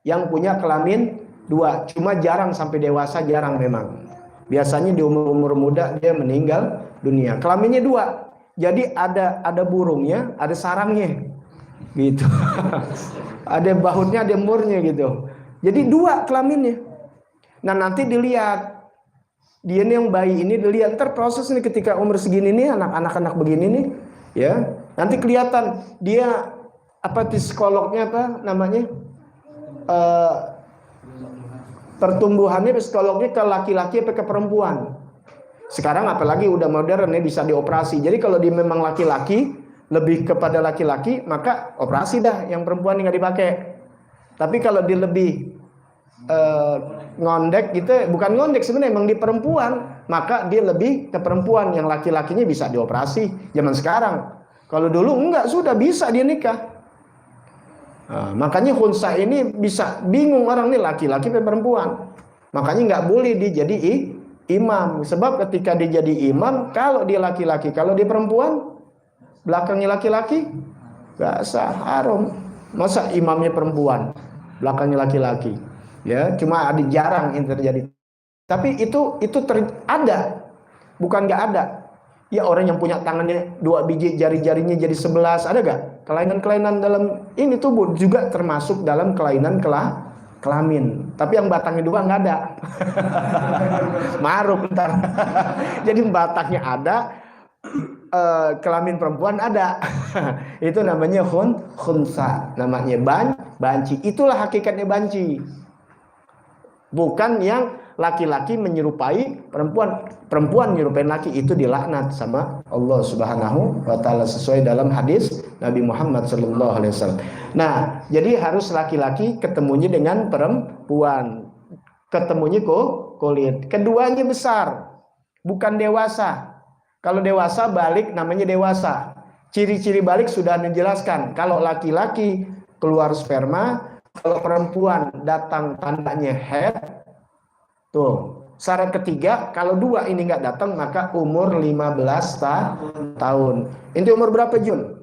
Yang punya kelamin 2. Cuma jarang sampai dewasa, jarang memang. Biasanya di umur muda dia meninggal dunia. Kelaminnya 2. Jadi ada burungnya, ada sarangnya. Gitu. Ada bahutnya, ada murnya gitu. Jadi 2 kelaminnya. Nah nanti dilihat. Dia nih yang bayi ini dilihat proses nih ketika umur segini nih anak-anak begini nih ya nanti kelihatan dia psikolognya namanya pertumbuhannya psikolognya ke laki-laki atau ke perempuan. Sekarang apalagi udah modern ya bisa dioperasi. Jadi kalau dia memang laki-laki lebih kepada laki-laki maka operasi dah, yang perempuan nggak dipakai. Tapi kalau dia lebih ngondek gitu, bukan ngondek sebenarnya, emang di perempuan, maka dia lebih ke perempuan, yang laki-lakinya bisa dioperasi zaman sekarang. Kalau dulu enggak, sudah bisa dia nikah. Makanya khunsa ini bisa bingung orang nih laki-laki atau perempuan. Makanya nggak boleh dia jadi imam. Sebab ketika dia jadi imam, kalau dia laki-laki, kalau dia perempuan, belakangnya laki-laki, gak sah, haram. Masa imamnya perempuan, belakangnya laki-laki? Ya, cuma ada jarang yang terjadi. Tapi itu ada, bukan gak ada. Ya orang yang punya tangannya 2 biji, jari-jarinya jadi 11, ada gak? Kelainan-kelainan dalam ini tubuh juga termasuk dalam kelainan kelamin. Tapi yang batangnya 2 nggak ada. Maruk ntar. Jadi batangnya ada, kelamin perempuan ada. Itu namanya khunsa, namanya banci. Itulah hakikatnya banci. Bukan yang laki-laki menyerupai perempuan menyerupai laki, itu dilaknat sama Allah Subhanahu wa taala sesuai dalam hadis Nabi Muhammad sallallahu alaihi wasallam. Nah, jadi harus laki-laki ketemunya dengan perempuan. Ketemunya kulit. Keduanya besar, bukan dewasa. Kalau dewasa balik namanya dewasa. Ciri-ciri balik sudah dijelaskan. Kalau laki-laki keluar sperma, kalau perempuan datang tandanya head. Tuh, syarat ketiga, kalau 2 ini nggak datang maka umur 15 tahun. Inti umur berapa Jun?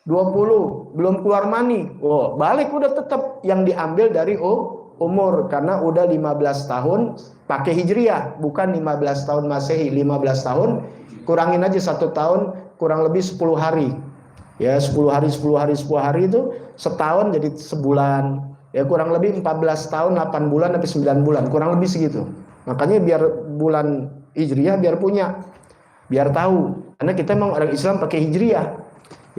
20, belum keluar mani. Oh, balik udah tetap yang diambil dari umur, karena udah 15 tahun pakai hijriah, bukan 15 tahun Masehi. 15 tahun kurangin aja 1 tahun, kurang lebih 10 hari. Ya, 10 hari itu setahun jadi sebulan. Ya, kurang lebih 14 tahun, 8 bulan sampai 9 bulan, kurang lebih segitu. Makanya biar bulan hijriah biar punya, biar tahu. Karena kita memang orang Islam pakai hijriah.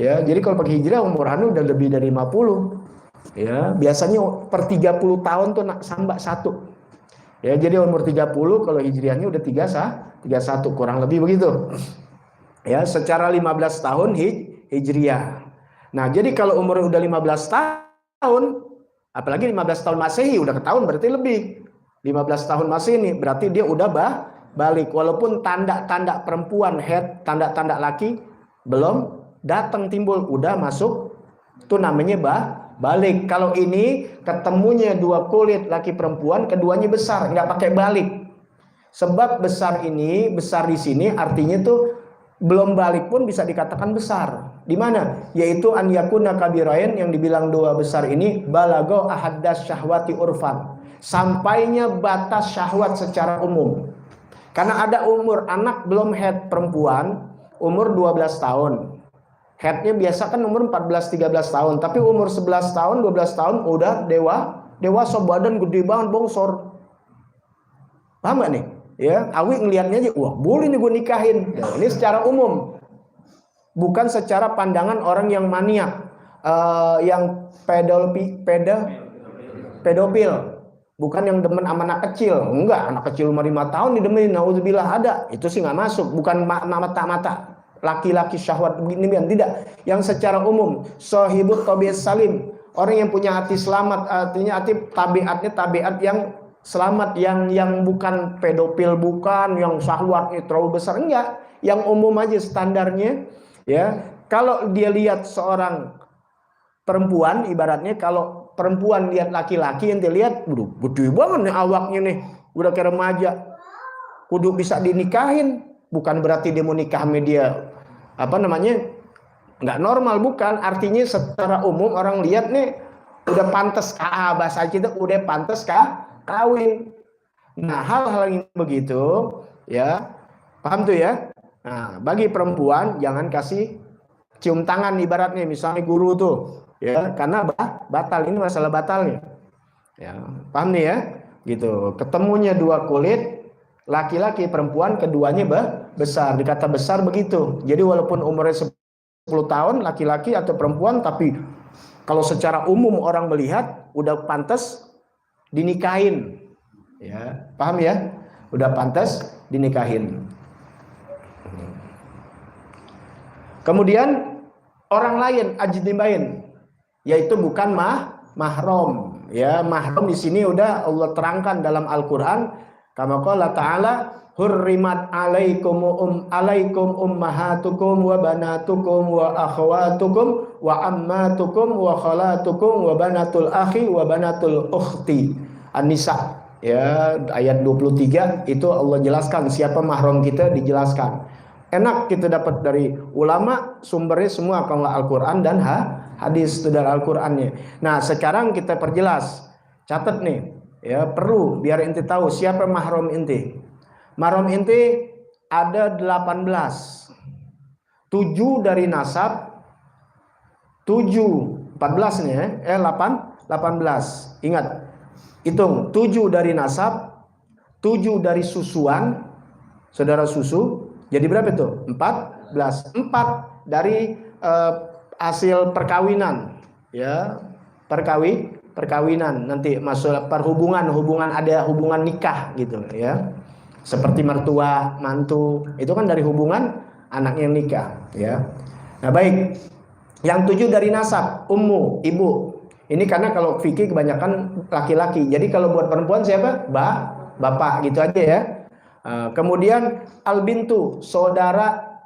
Ya, jadi kalau pakai hijriah umur anu udah lebih dari 50. Ya, biasanya per 30 tahun tuh nak sambak 1. Ya, jadi umur 30 kalau hijriahnya udah 31, kurang lebih begitu. Ya, secara 15 tahun hijriah. Nah, jadi kalau umur udah 15 tahun, apalagi 15 tahun Masehi, udah ketahuan berarti lebih. 15 tahun Masehi berarti dia udah balik. Walaupun tanda-tanda perempuan head, tanda-tanda laki belum datang timbul, udah masuk. Itu namanya balik. Kalau ini ketemunya 2 kulit laki perempuan, keduanya besar, nggak pakai balik. Sebab besar di sini artinya tuh belum balik pun bisa dikatakan besar. Di mana? Yaitu an yakuna kabirain, yang dibilang 2 besar ini balago ahaddas syahwati urfan. Sampainya batas syahwat secara umum. Karena ada umur anak belum head perempuan, umur 12 tahun. Headnya biasa kan umur 14-13 tahun, tapi umur 11 tahun, 12 tahun udah dewasa, badan gede banget, bongsor. Paham gak nih? Ya, Awi ngelihatnya aja, wah boleh nih gue nikahin. Nah, ini secara umum, bukan secara pandangan orang yang maniak, yang pedofil, bukan yang demen sama anak kecil. Enggak, anak kecil umur 5 tahun didemenin, nauzubillah, ada. Itu sih nggak masuk, bukan mata-mata laki-laki syahwat begini, tidak. Yang secara umum, sahibut tabiat salim, orang yang punya hati selamat, artinya hati tabiatnya tabiat yang selamat, yang bukan pedofil, bukan yang syahwatnya terlalu besar, enggak, yang umum aja standarnya. Ya, kalau dia lihat seorang perempuan, ibaratnya kalau perempuan lihat laki-laki, yang dia lihat, gede banget nih awaknya nih, udah kayak remaja, kudu bisa dinikahin. Bukan berarti dia mau nikah sama dia nggak normal, bukan. Artinya secara umum orang lihat nih udah pantas bahasa kita udah pantas kawin. Nah, hal-hal yang begitu ya, paham tuh ya. Nah, bagi perempuan jangan kasih cium tangan ibaratnya, misalnya guru tuh ya, karena batal, ini masalah batalnya. Ya, paham nih ya? Gitu. Ketemunya 2 kulit laki-laki perempuan, keduanya besar, dikata besar begitu. Jadi walaupun umurnya 10 tahun laki-laki atau perempuan, tapi kalau secara umum orang melihat udah pantas dinikahin. Ya, paham ya? Udah pantas dinikahin. Kemudian orang lain ajnabiin, yaitu bukan mahram. Ya, mahram di sini udah Allah terangkan dalam Al-Qur'an, kama qala ta'ala, hurrimat alaikum ummahatukum wa banatukum wa akhwatukum wa ammatukum wa khalatukum wa banatul akhi wa banatul ukhti. An-Nisa. ya ayat 23 itu Allah jelaskan siapa mahram kita, dijelaskan. Enak kita dapat dari ulama, sumbernya semua kalau Al-Quran dan hadis itu dari Al-Qurannya. Nah sekarang kita perjelas, catat nih ya, perlu biar inti tahu siapa mahram inti. Mahram inti ada 18, 7 dari nasab, 7 14 nih ya, 18. Ingat, hitung 7 dari nasab, 7 dari susuan, saudara susu, jadi berapa itu? 14. 4 dari hasil perkawinan, ya, perkawinan nanti masuk hubungan ada hubungan nikah gitu ya. Seperti mertua, mantu, itu kan dari hubungan anak yang nikah ya. Nah baik, yang 7 dari nasab, ummu, ibu. Ini karena kalau fikih kebanyakan laki-laki. Jadi kalau buat perempuan siapa? Bapak gitu aja ya. Kemudian albintu, saudara,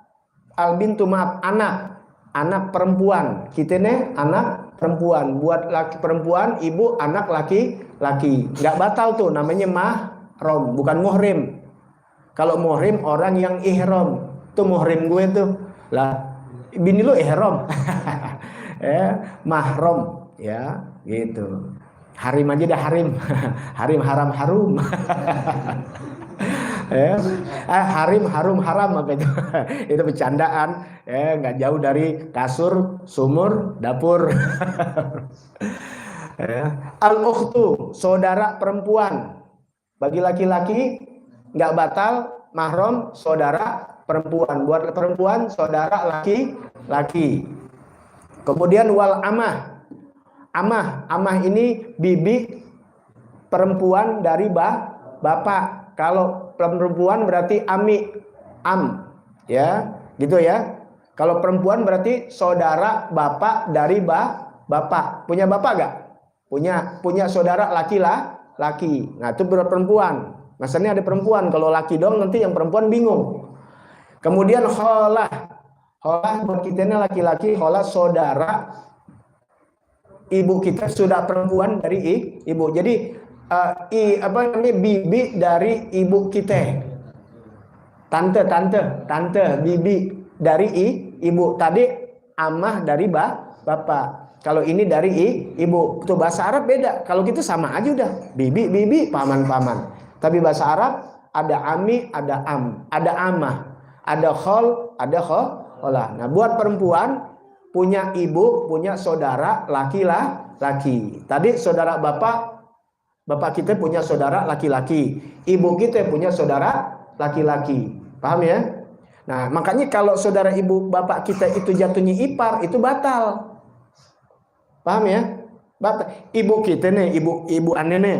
albintu maaf, anak perempuan. Kita nih anak perempuan. Buat laki perempuan, ibu, anak laki-laki. Nggak batal tuh, namanya mahram, bukan muhrim. Kalau muhrim orang yang ihram, tuh muhrim gue tuh. Lah, bini lu ihram. Mahram ya, gitu. Harim aja dah harim. Harim haram harum. Harim harum haram apa itu? Itu bercandaan, nggak jauh dari kasur, sumur, dapur. Al-ukhtu, saudara perempuan. Bagi laki-laki nggak batal, mahram saudara perempuan. Buat perempuan saudara laki-laki. Kemudian wal amah ini bibi perempuan dari bapak. Kalau perempuan berarti ya, gitu ya. Kalau perempuan berarti saudara bapak dari bapak. Punya bapak gak? Punya saudara laki. Nah itu perempuan. Maksudnya ada perempuan. Kalau laki dong nanti yang perempuan bingung. Kemudian kholah buat kita ini laki-laki, kholah saudara ibu kita, sudah perempuan dari ibu. Jadi bibi dari ibu kita, tante bibi dari ibu. Tadi amah dari bapak. Kalau ini dari ibu. Tuh bahasa Arab beda. Kalau kita sama aja udah, bibi, paman. Tapi bahasa Arab ada ami, ada ada amah, ada khol, ada kholah. Nah buat perempuan punya ibu, punya saudara laki-laki. Tadi saudara bapak kita punya saudara laki-laki, ibu kita punya saudara laki-laki. Paham ya? Nah, makanya kalau saudara ibu bapak kita itu jatuhnya ipar, itu batal. Paham ya? Batal. Ibu kita nih, ibu aneh nih,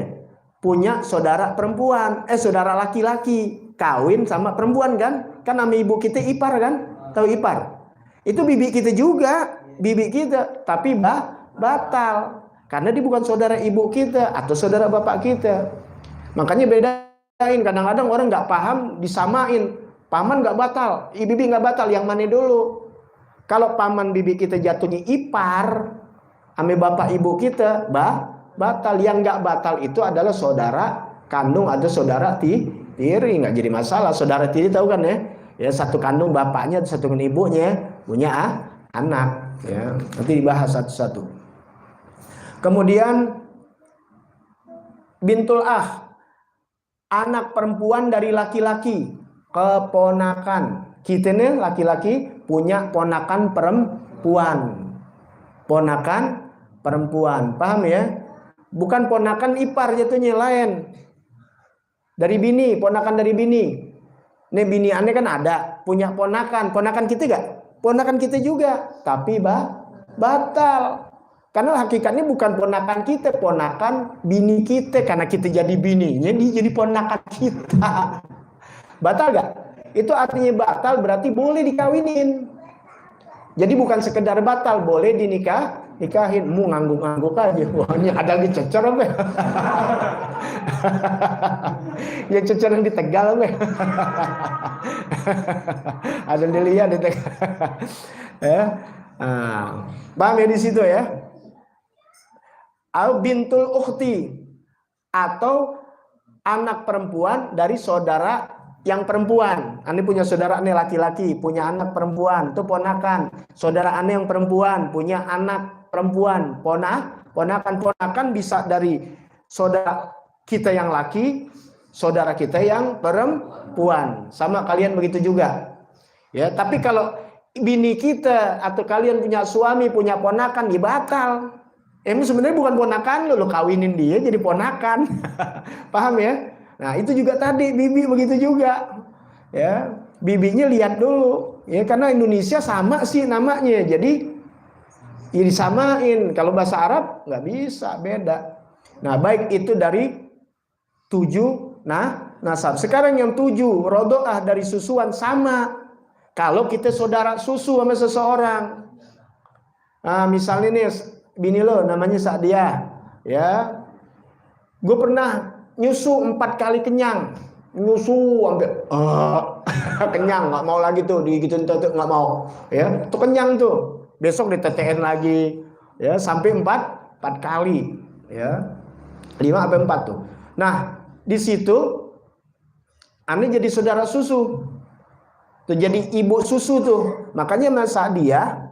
punya saudara perempuan, saudara laki-laki, kawin sama perempuan kan? Kan nama ibu kita ipar kan? Tahu ipar? Itu bibi kita juga, bibi kita, tapi batal. Karena dia bukan saudara ibu kita atau saudara bapak kita. Makanya bedain. Kadang-kadang orang nggak paham, disamain. Paman nggak batal, bibi nggak batal. Yang mana dulu? Kalau paman bibi kita jatuhnya ipar, ame bapak ibu kita batal. Yang nggak batal itu adalah saudara kandung atau saudara tiri. Nggak jadi masalah. Saudara tiri tahu kan ya? Ya satu kandung bapaknya, satu kandung ibunya, punya anak. Ya nanti dibahas satu-satu. Kemudian bintul anak perempuan dari laki-laki, keponakan. Kita nih laki-laki punya ponakan perempuan. Paham ya? Bukan ponakan ipar jatuhnya, lain. Dari bini, ponakan dari bini. Nih bini aneh kan ada, punya ponakan kita gak? Ponakan kita juga, tapi batal. Karena hakikatnya bukan ponakan kita, ponakan bini kita. Karena kita jadi bininya, dia jadi ponakan kita. Batal gak? Itu artinya batal berarti boleh dikawinin. Jadi bukan sekedar batal, boleh nikahin. Mu ngangguk-ngangguk aja. Wah ini ada lagi cecor apa ya? Ya cecor yang di Tegal apa ya? Ada dilihat di Tegal. Ya. Paham ya di situ ya? Al bintul ukhti, atau anak perempuan dari saudara yang perempuan. Ane punya saudara ane laki-laki, punya anak perempuan, itu ponakan. Saudara ane yang perempuan punya anak perempuan, ponakan bisa dari saudara kita yang laki, saudara kita yang perempuan. Sama kalian begitu juga. Ya, tapi kalau bini kita atau kalian punya suami, punya ponakan, ya batal. Emang sebenarnya bukan ponakan lo kawinin dia jadi ponakan. Paham ya? Nah, itu juga tadi bibi begitu juga. Ya, bibinya lihat dulu. Ya, karena Indonesia sama sih namanya. Jadi ya disamain. Kalau bahasa Arab nggak bisa, beda. Nah, baik itu dari 7 nasab. Sekarang yang 7 rodoah dari susuan sama. Kalau kita saudara susu sama seseorang. Nah, misalnya nih bini lo namanya Sa'diah, ya. Gue pernah nyusu 4 kali kenyang, nyusu sampai kenyang, nggak mau lagi tuh digituin nggak mau, ya. Tuh kenyang tuh, besok ditetein lagi, ya sampai 4 kali, ya 5 sampai 4 tuh. Nah di situ, ane jadi saudara susu, tuh jadi ibu susu tuh, makanya masa dia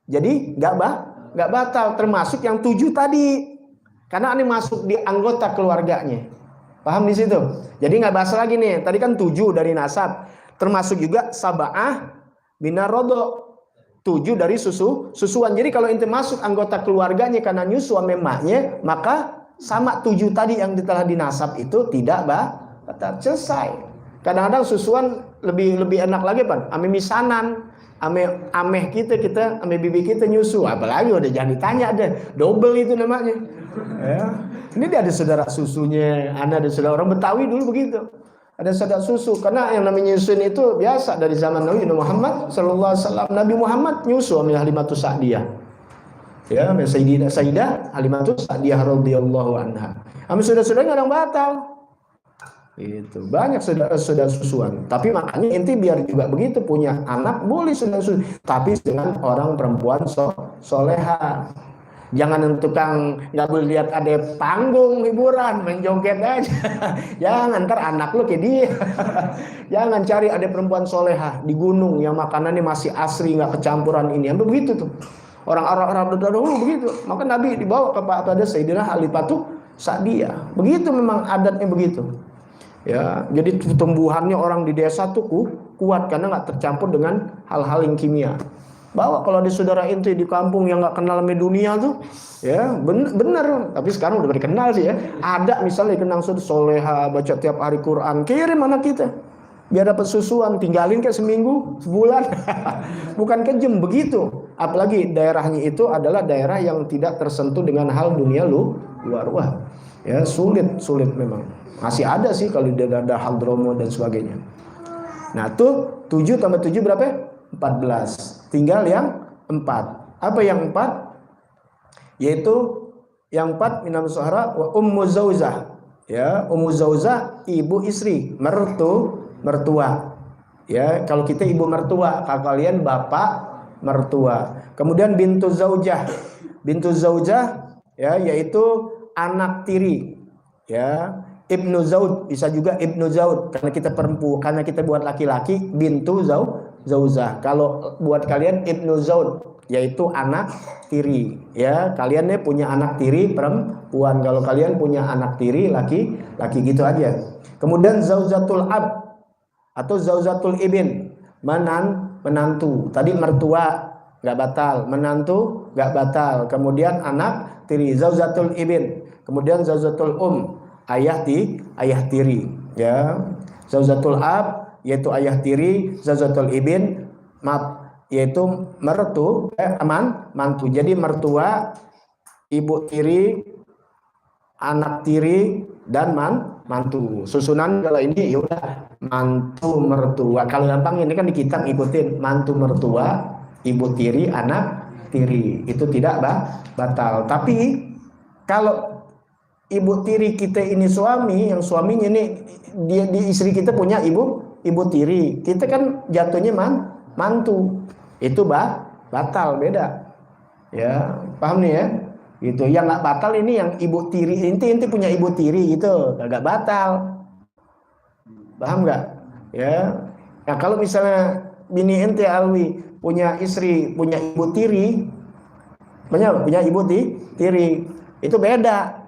jadi nggak batal, termasuk yang 7 tadi, karena ini masuk di anggota keluarganya. Paham di situ? Jadi nggak bahas lagi nih. Tadi kan 7 dari nasab, termasuk juga sab'ah minar rodo, 7 dari susuan. Jadi kalau inti masuk anggota keluarganya karena nyusu sama emaknya, maka sama 7 tadi yang telah dinasab itu tidak batal, selesai. Kadang-kadang susuan lebih enak lagi, Pan. Ame misanan. Ameh kita ame bibi kita nyusu, apalagi udah jangan ditanya deh, double itu namanya. Ya. Ini dia ada saudara susunya, ada saudara orang Betawi dulu begitu, ada saudara susu, karena yang namanya nyusuin itu biasa dari zaman Nabi Muhammad Sallallahu Alaihi Wasallam. Nabi Muhammad nyusu sama Halimatus Sa'diyah, ya, Sayyidah Halimatus Sa'diyah radhiyallahu anha. Sama saudara-saudara nggak ada yang batal. Itu banyak saudara-saudara susuan. Tapi makanya inti biar juga begitu, punya anak boleh saudara susu, tapi dengan orang perempuan soleha. Jangan tukang nggak boleh lihat ada panggung hiburan main joget aja. Jangan, ntar anak lu kayak dia. Jangan cari ada perempuan soleha di gunung yang makanannya masih asri, nggak kecampuran ini. Yang begitu tuh orang Arab dahulu begitu. Maka Nabi dibawa kepada Sayyidina Halimatus Sa'diyah. Begitu memang adatnya begitu. Ya, jadi tumbuhannya orang di desa tuh kuat karena nggak tercampur dengan hal-hal yang kimia. Bawa kalau di saudara inti di kampung yang nggak kenal sama dunia tuh, ya bener. Tapi sekarang udah dikenal sih ya. Ada misalnya kenang soleha, baca tiap hari Quran, kirim anak kita biar dapat susuan, tinggalin kayak seminggu, sebulan. Bukan kejem begitu. Apalagi daerahnya itu adalah daerah yang tidak tersentuh dengan hal dunia luar. Wah, ya sulit memang. Masih ada sih kalau di daerah Hadromo dan sebagainya. Nah tuh 7 tambah 7 berapa? 14. Tinggal yang 4. Apa yang 4? Yaitu yang 4 minam suhara wa ummu zauzah. Ya, ummu zauzah ibu istri, mertua. Ya, kalau kita ibu mertua, kalau kalian bapak mertua. Kemudian bintu zaujah. Bintu zaujah ya yaitu anak tiri. Ya. Ibnu Zaud, bisa juga Ibnu Zaud karena kita perempuan, karena kita buat laki-laki bintu zauzah. Kalau buat kalian Ibnu Zaud yaitu anak tiri, ya. Kalian nih punya anak tiri perempuan, kalau kalian punya anak tiri laki gitu aja. Kemudian zauzatul ab atau zauzatul ibn, menantu. Tadi mertua nggak batal, menantu nggak batal. Kemudian anak tiri, zauzatul ibn. Kemudian zauzatul ayah tiri, ya. Zauzatul ab yaitu ayah tiri, zauzatul ibn yaitu mantu. Jadi mertua, ibu tiri, anak tiri dan mantu. Susunan kalau ini ya udah mantu mertua. Kalau gampang ini kan di kitab ikutin mantu mertua, ibu tiri, anak tiri. Itu tidak batal. Tapi kalau ibu tiri kita ini suami, yang suaminya ini dia di istri kita punya ibu tiri, kita kan jatuhnya mantu, itu batal, beda, ya. Paham nih ya? Gitu. Yang nggak batal ini yang ibu tiri, inti punya ibu tiri itu agak batal. Paham nggak? Ya. Nah kalau misalnya bini ente Alwi punya istri, punya ibu tiri, punya ibu tiri, itu beda.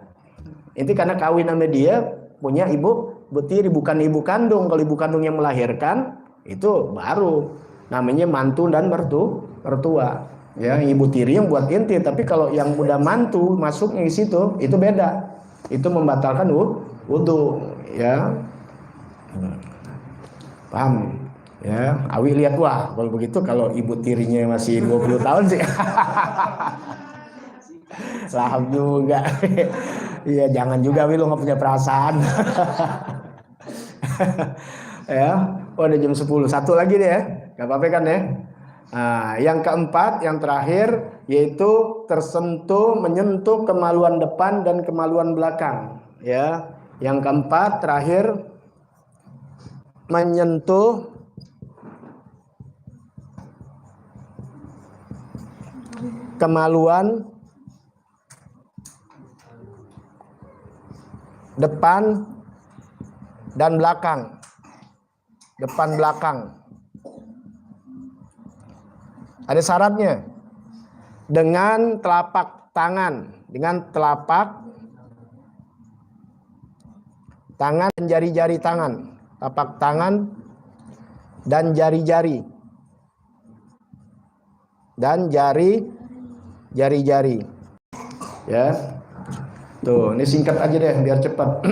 Itu karena kawin sama dia punya ibu tiri, bukan ibu kandung. Kalau ibu kandung yang melahirkan itu baru namanya mantu dan mertua. Ya, ibu tiri yang buat inti. Tapi kalau yang udah mantu masuknya di situ itu beda. Itu membatalkan wudu, ya. Paham? Ya, Awi lihat, wah kalau begitu kalau ibu tirinya masih 20 tahun sih. Lahap juga. Iya, jangan juga Wi, lu nggak punya perasaan. Ya, udah jam 10. Satu lagi deh ya. Gak apa-apa kan ya? Nah, yang keempat, yang terakhir yaitu tersentuh, menyentuh kemaluan depan dan kemaluan belakang. Ya, yang keempat terakhir menyentuh kemaluan depan dan belakang. Depan belakang. Ada syaratnya. Dengan telapak tangan, tangan dan jari-jari tangan. Telapak tangan dan jari-jari. Dan jari-jari. Ya. Tuh, ini singkat aja deh biar cepat.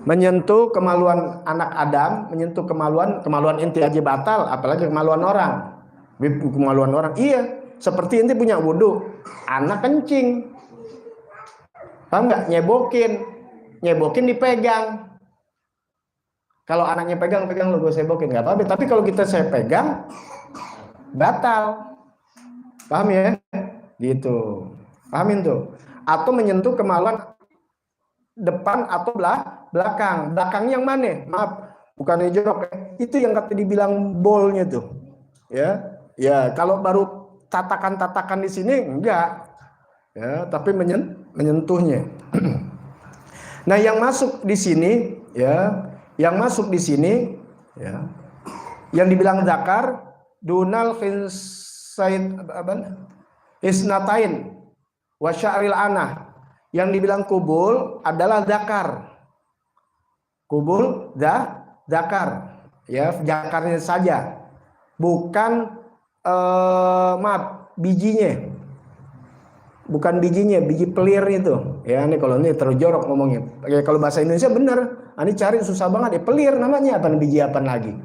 Menyentuh kemaluan anak Adam, menyentuh kemaluan inti aja batal, apalagi kemaluan orang. Kemaluan orang, iya. Seperti inti punya wudhu, anak kencing, paham nggak? Nyebokin dipegang. Kalau anaknya pegang lo gue sebokin nggak apa-apa. Tapi kalau saya pegang, batal. Paham ya? Gitu. Pahamin tuh. Atau menyentuh kemaluan depan atau belakang. Belakangnya yang mana? Maaf, bukan jorok. Itu yang kata dibilang bolnya tuh. Ya. Ya, kalau baru tatakan-tatakan di sini enggak. Ya, tapi menyentuhnya. Nah, yang masuk di sini ya, yang dibilang zakar dunal khinsaid isnatain wa sya'ril anah. Yang dibilang kubul adalah zakar. Kubul zakar. Ya, zakarnya saja. Bukan bijinya. Bukan bijinya, biji pelir itu. Ya, ini kalau ini terlalu jorok ngomongnya. Ya, kalau bahasa Indonesia benar. Ini cari susah banget. Pelir namanya apa? Biji apa lagi?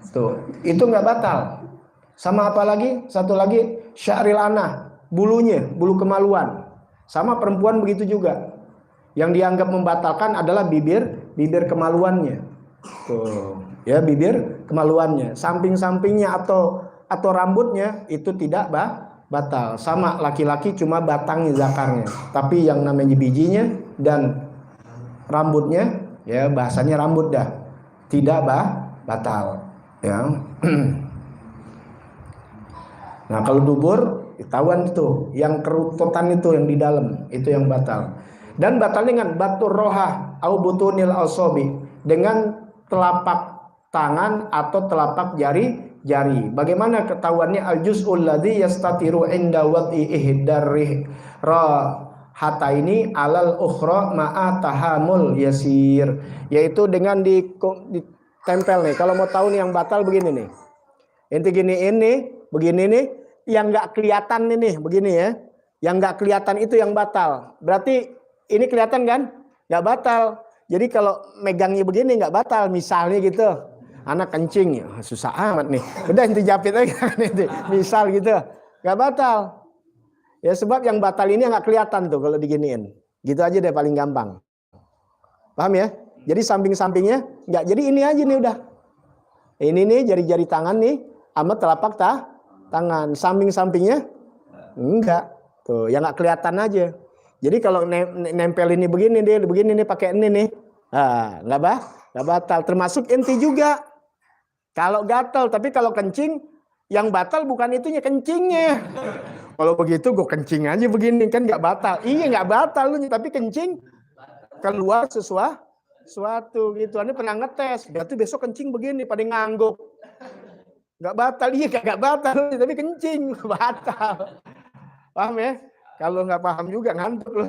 Tuh, itu nggak batal. Sama apa lagi? Satu lagi sya'ril anah, bulunya, bulu kemaluan. Sama perempuan begitu juga. Yang dianggap membatalkan adalah bibir kemaluannya. Tuh, ya bibir kemaluannya. Samping-sampingnya atau rambutnya itu tidak batal. Sama laki-laki cuma batangnya zakarnya. Tapi yang namanya bijinya dan rambutnya, ya bahasanya rambut dah, tidak batal. Ya. Nah kalau dubur ketahuan itu, yang kerututan itu yang di dalam itu yang batal. Dan batal dengan batur rohah au butunil asobi, dengan telapak tangan atau telapak jari. Bagaimana ketahuannya? Al juz'ul ladzi yastatiru inda wad'i ihdarih hata ini alal ukhra ma'a tahamul yasir, yaitu dengan ditempel nih. Kalau mau tahu nih yang batal begini nih. Inti begini nih, yang nggak kelihatan ini begini ya. Yang nggak kelihatan itu yang batal. Berarti ini kelihatan kan? Nggak batal. Jadi kalau megangnya begini nggak batal. Misalnya gitu, anak kencing, ya, susah amat nih. Udah inti japit aja kan itu. Misal gitu, nggak batal. Ya sebab yang batal ini nggak kelihatan tuh kalau diginiin. Gitu aja deh paling gampang. Paham ya? Jadi samping-sampingnya nggak. Jadi ini aja nih udah. Ini nih jari-jari tangan nih, sama telapak tangan. Samping-sampingnya enggak. Tuh, yang nggak kelihatan aja. Jadi kalau nempel ini begini nih pakai ini nih. Ah, nggak batal. Termasuk inti juga. Kalau gatal, tapi kalau kencing Yang batal bukan itunya, kencingnya. Kalau begitu gue kencing aja begini, kan nggak batal. Iya nggak batal lu, tapi kencing keluar sesuatu gitu. Anda pernah ngetes, berarti besok kencing begini, pada ngangguk. Nggak batal, iya nggak batal, tapi kencing batal. Paham ya? Kalau nggak paham juga ngantuk lu.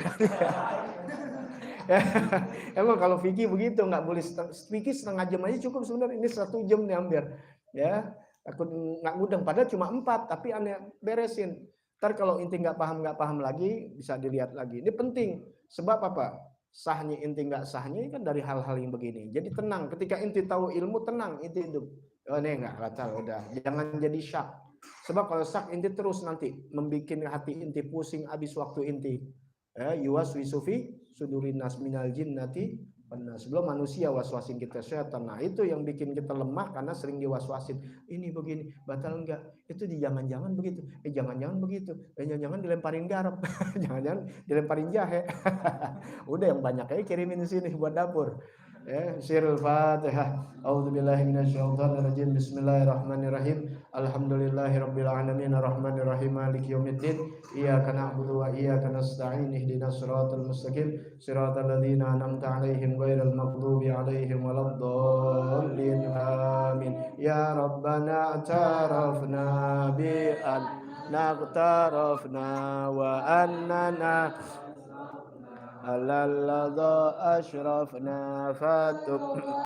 Emang kalau fikih begitu, nggak boleh fikih setengah jam aja cukup sebenarnya. Ini 1 jam nih hampir. Ya, aku nggak mudeng. Padahal cuma 4, tapi aneh beresin. Ntar kalau inti nggak paham lagi, bisa dilihat lagi. Ini penting. Sebab apa? Sahnya inti nggak sahnya kan dari hal-hal yang begini. Jadi tenang. Ketika inti tahu ilmu, tenang inti hidup. Oh ini nggak batal, udah. Jangan jadi syak. Sebab kalau syak inti terus nanti membuat hati inti pusing habis waktu inti. Yuwaswisu fi sudurin nas minal jinnati wan sebelum manusia waswasin kita setan. Nah, itu yang bikin kita lemah karena sering diwaswasin. Ini begini, batal enggak? Itu jangan-jangan begitu. Jangan-jangan begitu. Jangan-jangan dilemparin garam. Jangan-jangan dilemparin jahe. Udah yang banyak aja kirimin sini buat dapur. Sirul Fatihah. A'udzubillahi minasyaitonirrajim. Bismillahirrahmanirrahim. Alhamdulillahirabbil alamin arrahmanirrahim maliki yaumiddin. Iyyaka na'budu wa iyyaka nasta'in ihdinas siratal mustaqim siratal ladzina an'amta 'alaihim ghairil maghdubi 'alaihim waladdallin. Amin. Ya Rabbana atarafna bi an naqtarafna wa annana alalladha ashrafna fatub